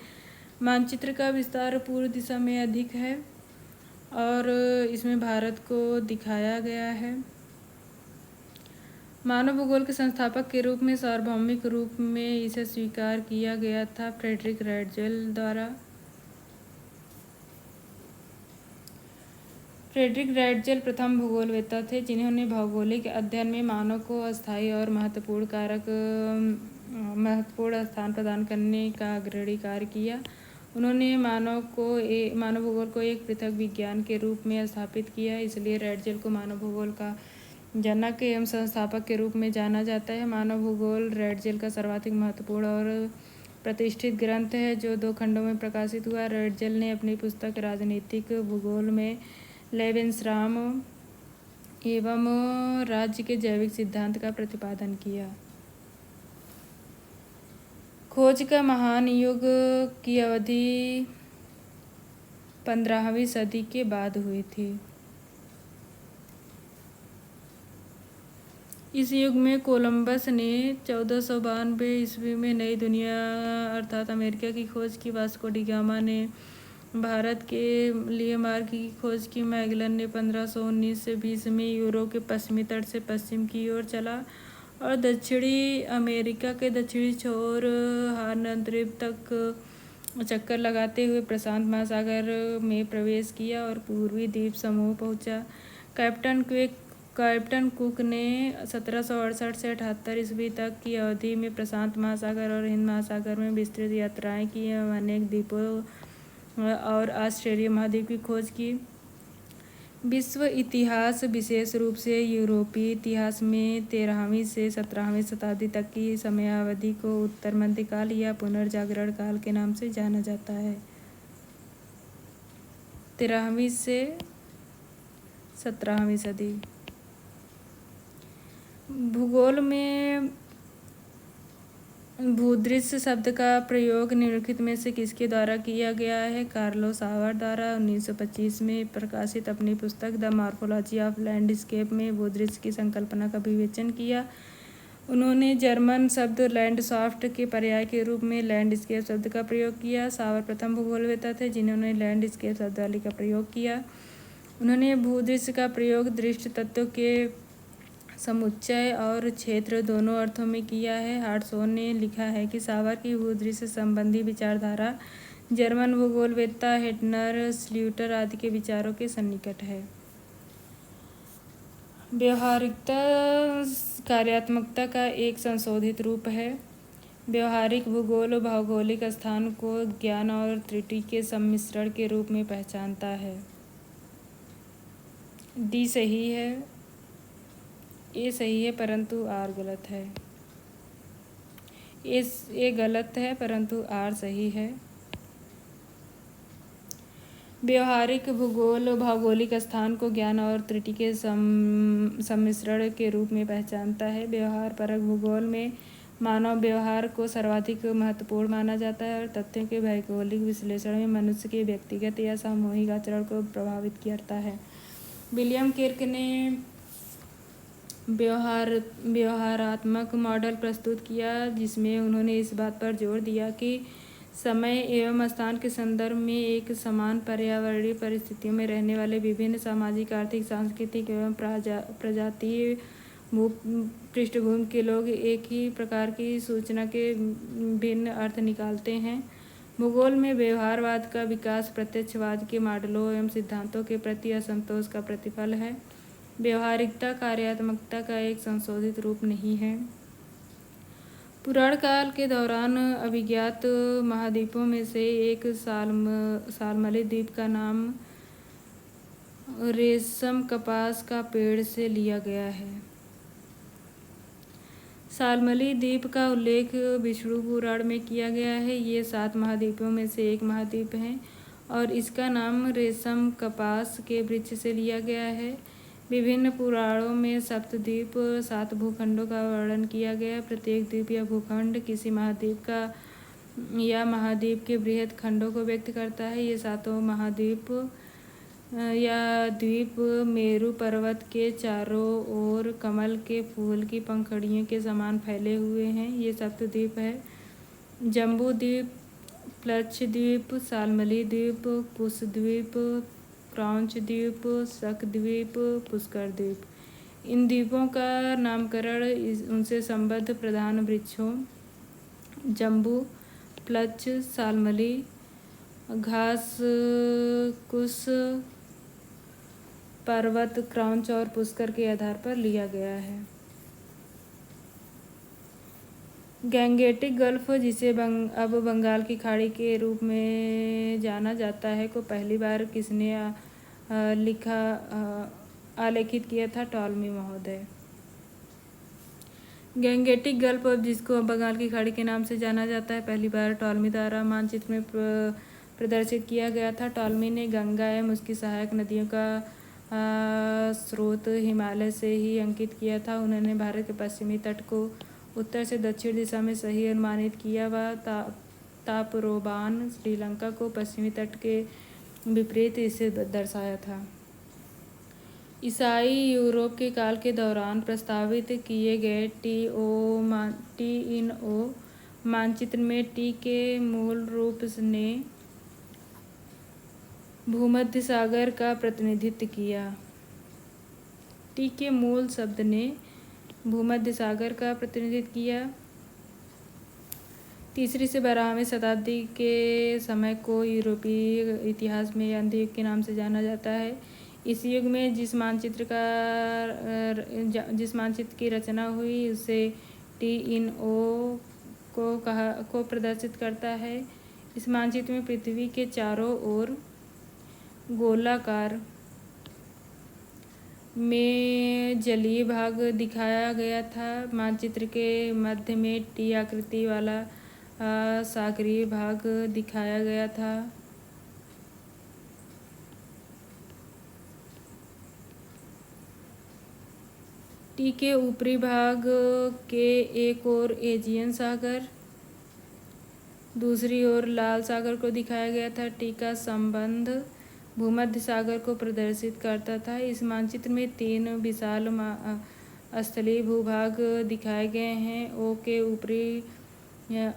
मानचित्र का विस्तार पूर्व दिशा में अधिक है और इसमें भारत को दिखाया गया है। मानव भूगोल के संस्थापक के रूप में सार्वभौमिक रूप में इसे स्वीकार किया गया था फ्रेडरिक रैटजेल द्वारा। फ्रेडरिक रैटजेल प्रथम भूगोलवेत्ता थे जिन्होंने भौगोलिक अध्ययन में मानव को अस्थायी और महत्वपूर्ण स्थान प्रदान करने का अग्रणी कार्य किया। उन्होंने मानव भूगोल को एक पृथक विज्ञान के रूप में स्थापित किया। इसलिए रैटजेल को मानव भूगोल का जनक एवं संस्थापक के रूप में जाना जाता है। मानव भूगोल रैटजेल का सर्वाधिक महत्वपूर्ण और प्रतिष्ठित ग्रंथ है जो 2 खंडों में प्रकाशित हुआ। रैटजेल ने अपनी पुस्तक राजनीतिक भूगोल में लेबेंसराम एवं राज्य के जैविक सिद्धांत का प्रतिपादन किया। खोज का महान युग की अवधि 15वीं सदी के बाद हुई थी। इस युग में कोलंबस ने 1492 ईस्वी में नई दुनिया अर्थात अमेरिका की खोज की। वास्को डी गामा ने भारत के लिए मार्ग की खोज की। मैगलन ने 1519 से 20 में यूरोप के पश्चिमी तट से पश्चिम की ओर चला और दक्षिणी अमेरिका के दक्षिणी छोर हॉर्न द्वीप तक चक्कर लगाते हुए प्रशांत महासागर में प्रवेश किया और पूर्वी द्वीप समूह पहुंचा। कैप्टन कुक ने 1768 से 78 ईस्वी तक की अवधि में प्रशांत महासागर और हिंद महासागर में विस्तृत यात्राएं की एवं अनेक द्वीपों और ऑस्ट्रेलिया महाद्वीप की खोज की। विश्व इतिहास विशेष रूप से यूरोपीय इतिहास में 13वीं से 17वीं शताब्दी तक की समयावधि को उत्तर मध्यकाल या पुनर्जागरण काल के नाम से जाना जाता है। 13वीं से 17वीं सदी। भूगोल में भूदृश्य शब्द का प्रयोग निम्नलिखित में से किसके द्वारा किया गया है? कार्लो सावर द्वारा 1925 में प्रकाशित अपनी पुस्तक द मॉर्फोलॉजी ऑफ लैंडस्केप में भूदृश्य की संकल्पना का विवेचन किया। उन्होंने जर्मन शब्द लैंडस्काफ्ट के पर्याय के रूप में लैंडस्केप शब्द का प्रयोग किया। सावर प्रथम भूगोलवेत्ता थे जिन्होंने लैंडस्केप शब्दावली का प्रयोग किया। उन्होंने भूदृश्य का प्रयोग दृश्य तत्वों के समुच्चय और क्षेत्र दोनों अर्थों में किया है। हार्टसोन ने लिखा है कि सावर की भूदृश्य संबंधी विचारधारा जर्मन भूगोलवेत्ता हेटनर, स्ल्यूटर आदि के विचारों के सन्निकट है। व्यवहारिकता कार्यात्मकता का एक संशोधित रूप है। व्यवहारिक भूगोल भौगोलिक स्थान को ज्ञान और त्रुटि के सम्मिश्रण के रूप में पहचानता है। डी सही है, ए सही है परंतु आर गलत है। ए गलत है परंतु आर सही है। व्यवहारिक भूगोल भौगोलिक स्थान को ज्ञान और त्रुटि के सम्मिश्रण के रूप में पहचानता है। व्यवहार परक भूगोल में मानव व्यवहार को सर्वाधिक महत्वपूर्ण माना जाता है और तथ्यों के भौगोलिक विश्लेषण में मनुष्य के व्यक्तिगत या सामूहिक आचरण को प्रभावित करता है। विलियम किर्क ने व्यवहारात्मक मॉडल प्रस्तुत किया जिसमें उन्होंने इस बात पर जोर दिया कि समय एवं स्थान के संदर्भ में एक समान पर्यावरणीय परिस्थितियों में रहने वाले विभिन्न सामाजिक, आर्थिक, सांस्कृतिक एवं प्रजातीय पृष्ठभूमि के लोग एक ही प्रकार की सूचना के भिन्न अर्थ निकालते हैं। भूगोल में व्यवहारवाद का विकास प्रत्यक्षवाद के मॉडलों एवं सिद्धांतों के प्रति असंतोष का प्रतिफल है। व्यवहारिकता कार्यात्मकता का एक संशोधित रूप नहीं है। पुराण काल के दौरान अभिज्ञात महाद्वीपों में से एक सालमली द्वीप का नाम रेशम कपास का पेड़ से लिया गया है। सालमली द्वीप का उल्लेख विष्णु पुराण में किया गया है। ये 7 महाद्वीपों में से एक महाद्वीप है और इसका नाम रेशम कपास के वृक्ष से लिया गया है। विभिन्न पुराणों में सप्तद्वीप 7 भूखंडों का वर्णन किया गया। प्रत्येक द्वीप या भूखंड किसी महाद्वीप का या महाद्वीप के बृहद खंडों को व्यक्त करता है। ये 7 महाद्वीप या द्वीप मेरू पर्वत के चारों ओर कमल के फूल की पंखुड़ियों के समान फैले हुए हैं। ये सप्तद्वीप है: जम्बू द्वीप, प्लक्षद्वीप, सालमली द्वीप, कुश द्वीप, क्रौंच द्वीप, शक द्वीप, पुष्कर द्वीप। इन द्वीपों का नामकरण उनसे संबद्ध प्रधान वृक्षों जम्बू, प्लक्ष, सालमली, घास, कुश पर्वत, क्रौंच और पुष्कर के आधार पर लिया गया है। गैंगेटिक गल्फ, जिसे अब बंगाल की खाड़ी के रूप में जाना जाता है, को पहली बार किसने आलेखित किया था? टॉलमी महोदय। गैंगेटिक गल्फ, जिसको बंगाल की खाड़ी के नाम से जाना जाता है, पहली बार टॉलमी द्वारा मानचित्र में प्रदर्शित किया गया था। टॉलमी ने गंगा एवं उसकी सहायक नदियों का स्रोत हिमालय से ही अंकित किया था। उन्होंने भारत के पश्चिमी तट को उत्तर से दक्षिण दिशा में सही अनुमानित किया। वह तापरोबान श्रीलंका को पश्चिमी तट के विपरीत इसे दर्शाया था। ईसाई यूरोप के काल के दौरान प्रस्तावित किए गए टी-इन-ओ मानचित्र में टी के मूल रूप ने भूमध्य सागर का प्रतिनिधित्व किया। टी के मूल शब्द ने भूमध्य सागर का प्रतिनिधित्व किया। 3री से 12वीं शताब्दी के समय को यूरोपीय इतिहास में अंधयुग के नाम से जाना जाता है। इस युग में जिस मानचित्र की रचना हुई उसे टी-इन-ओ को प्रदर्शित करता है। इस मानचित्र में पृथ्वी के चारों ओर गोलाकार में जलीय भाग दिखाया गया था। मानचित्र के मध्य में टी आकृति वाला सागरीय भाग दिखाया गया था। टी के ऊपरी भाग के एक ओर एजियन सागर, दूसरी ओर लाल सागर को दिखाया गया था। टी का संबंध भूमध्य सागर को प्रदर्शित करता था। इस मानचित्र में 3 विशाल स्थलीय भूभाग दिखाए गए हैं। ओ के ऊपरी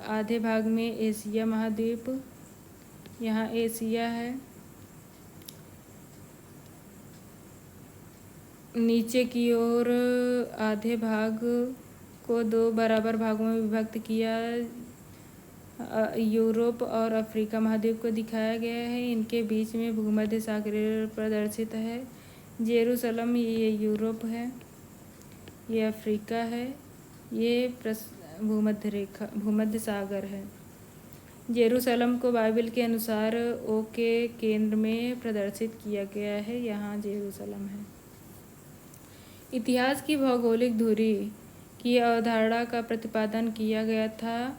आधे भाग में एशिया महाद्वीप, यहाँ एशिया है। नीचे की ओर आधे भाग को 2 बराबर भागों में विभक्त किया यूरोप और अफ्रीका महाद्वीप को दिखाया गया है। इनके बीच में भूमध्य सागर प्रदर्शित है। जेरूसलम ये यूरोप है, ये अफ्रीका है, ये भूमध्य सागर है। जेरूसलम को बाइबल के अनुसार ओ के केंद्र में प्रदर्शित किया गया है, यहाँ जेरूसलम है। इतिहास की भौगोलिक धुरी की अवधारणा का प्रतिपादन किया गया था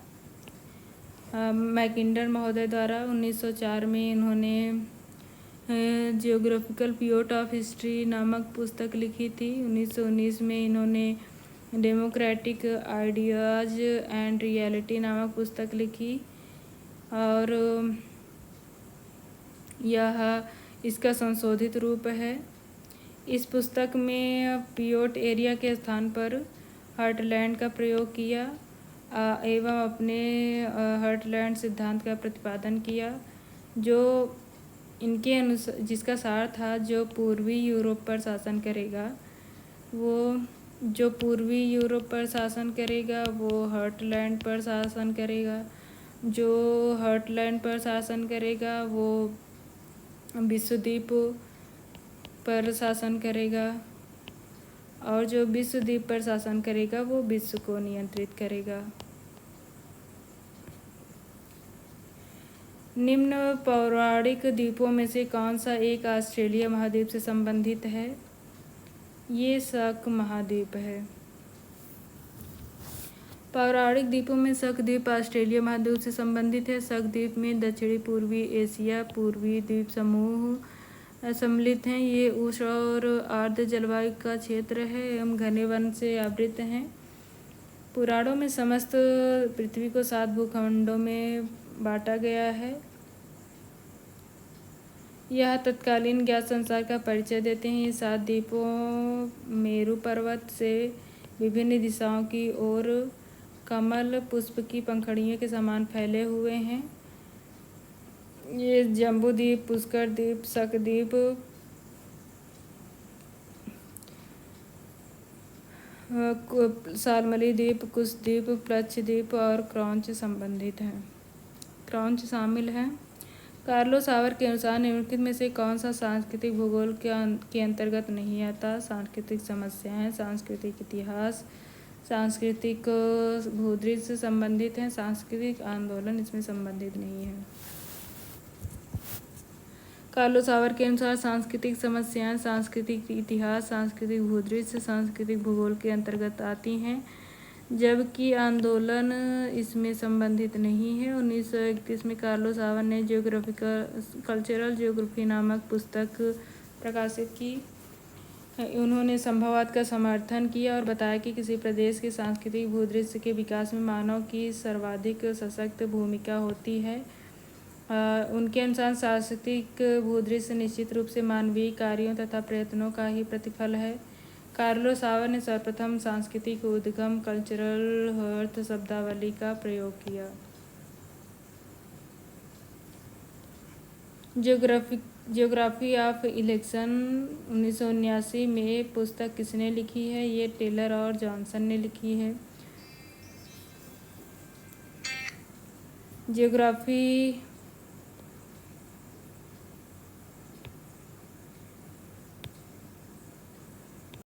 मैकिंडर महोदय द्वारा 1904 में। इन्होंने जियोग्राफिकल पीरियड ऑफ हिस्ट्री नामक पुस्तक लिखी थी। 1919 में इन्होंने डेमोक्रेटिक आइडियाज एंड रियलिटी नामक पुस्तक लिखी और यह इसका संशोधित रूप है। इस पुस्तक में पियोट एरिया के स्थान पर हार्टलैंड का प्रयोग किया एवं अपने हार्टलैंड सिद्धांत का प्रतिपादन किया, जो इनके अनुसार जिसका सार था जो पूर्वी यूरोप पर शासन करेगा वो हार्टलैंड पर शासन करेगा। जो हार्टलैंड पर शासन करेगा वो विश्वद्वीप पर शासन करेगा और जो विश्वद्वीप पर शासन करेगा वो विश्व को नियंत्रित करेगा। निम्न पौराणिक द्वीपों में से कौन सा एक ऑस्ट्रेलिया महाद्वीप से संबंधित है? ये शक महाद्वीप है। पौराणिक द्वीपों में शक द्वीप ऑस्ट्रेलिया महाद्वीप से संबंधित है। शक द्वीप में दक्षिणी पूर्वी एशिया पूर्वी द्वीप समूह सम्मिलित हैं। ये उष्ण और आर्द्र जलवायु का क्षेत्र है एवं घने वन से आवृत हैं। पुराणों में समस्त पृथ्वी को 7 भूखंडों में बांटा गया है। यह तत्कालीन ज्ञात संसार का परिचय देते हैं। ये 7 द्वीपों मेरू पर्वत से विभिन्न दिशाओं की ओर कमल पुष्प की पंखुड़ियों के समान फैले हुए हैं। ये जम्बू द्वीप, पुष्कर द्वीप, शक द्वीप, सालमली द्वीप, कुश द्वीप, प्लच द्वीप और क्रॉन्च संबंधित हैं, क्रॉन्च शामिल हैं। कार्लोस सावर के अनुसार निम्नलिखित में से कौन सा सांस्कृतिक भूगोल के अंतर्गत नहीं आता? सांस्कृतिक समस्याएं, सांस्कृतिक इतिहास, सांस्कृतिक भूदृश्य संबंधित हैं। सांस्कृतिक आंदोलन इसमें संबंधित नहीं है। कार्लोस सावर के अनुसार सांस्कृतिक समस्याएं, सांस्कृतिक इतिहास, सांस्कृतिक भूदृश्य, सांस्कृतिक भूगोल के अंतर्गत आती हैं, जबकि आंदोलन इसमें संबंधित नहीं है। 1931 में कार्लोस सावर ने कल्चरल जियोग्राफी नामक पुस्तक प्रकाशित की। उन्होंने संभववाद का समर्थन किया और बताया कि किसी प्रदेश के सांस्कृतिक भूदृश्य के विकास में मानव की सर्वाधिक सशक्त भूमिका होती है। उनके अनुसार सांस्कृतिक भूदृश्य निश्चित रूप से मानवीय कार्यों तथा प्रयत्नों का ही प्रतिफल है। कार्लोस सावर ने सर्वप्रथम सांस्कृतिक उद्गम कल्चरल अर्थ शब्दावली का प्रयोग किया। जियोग्राफी ऑफ इलेक्शन 1979 में पुस्तक किसने लिखी है? ये टेलर और जॉनसन ने लिखी है। जियोग्राफी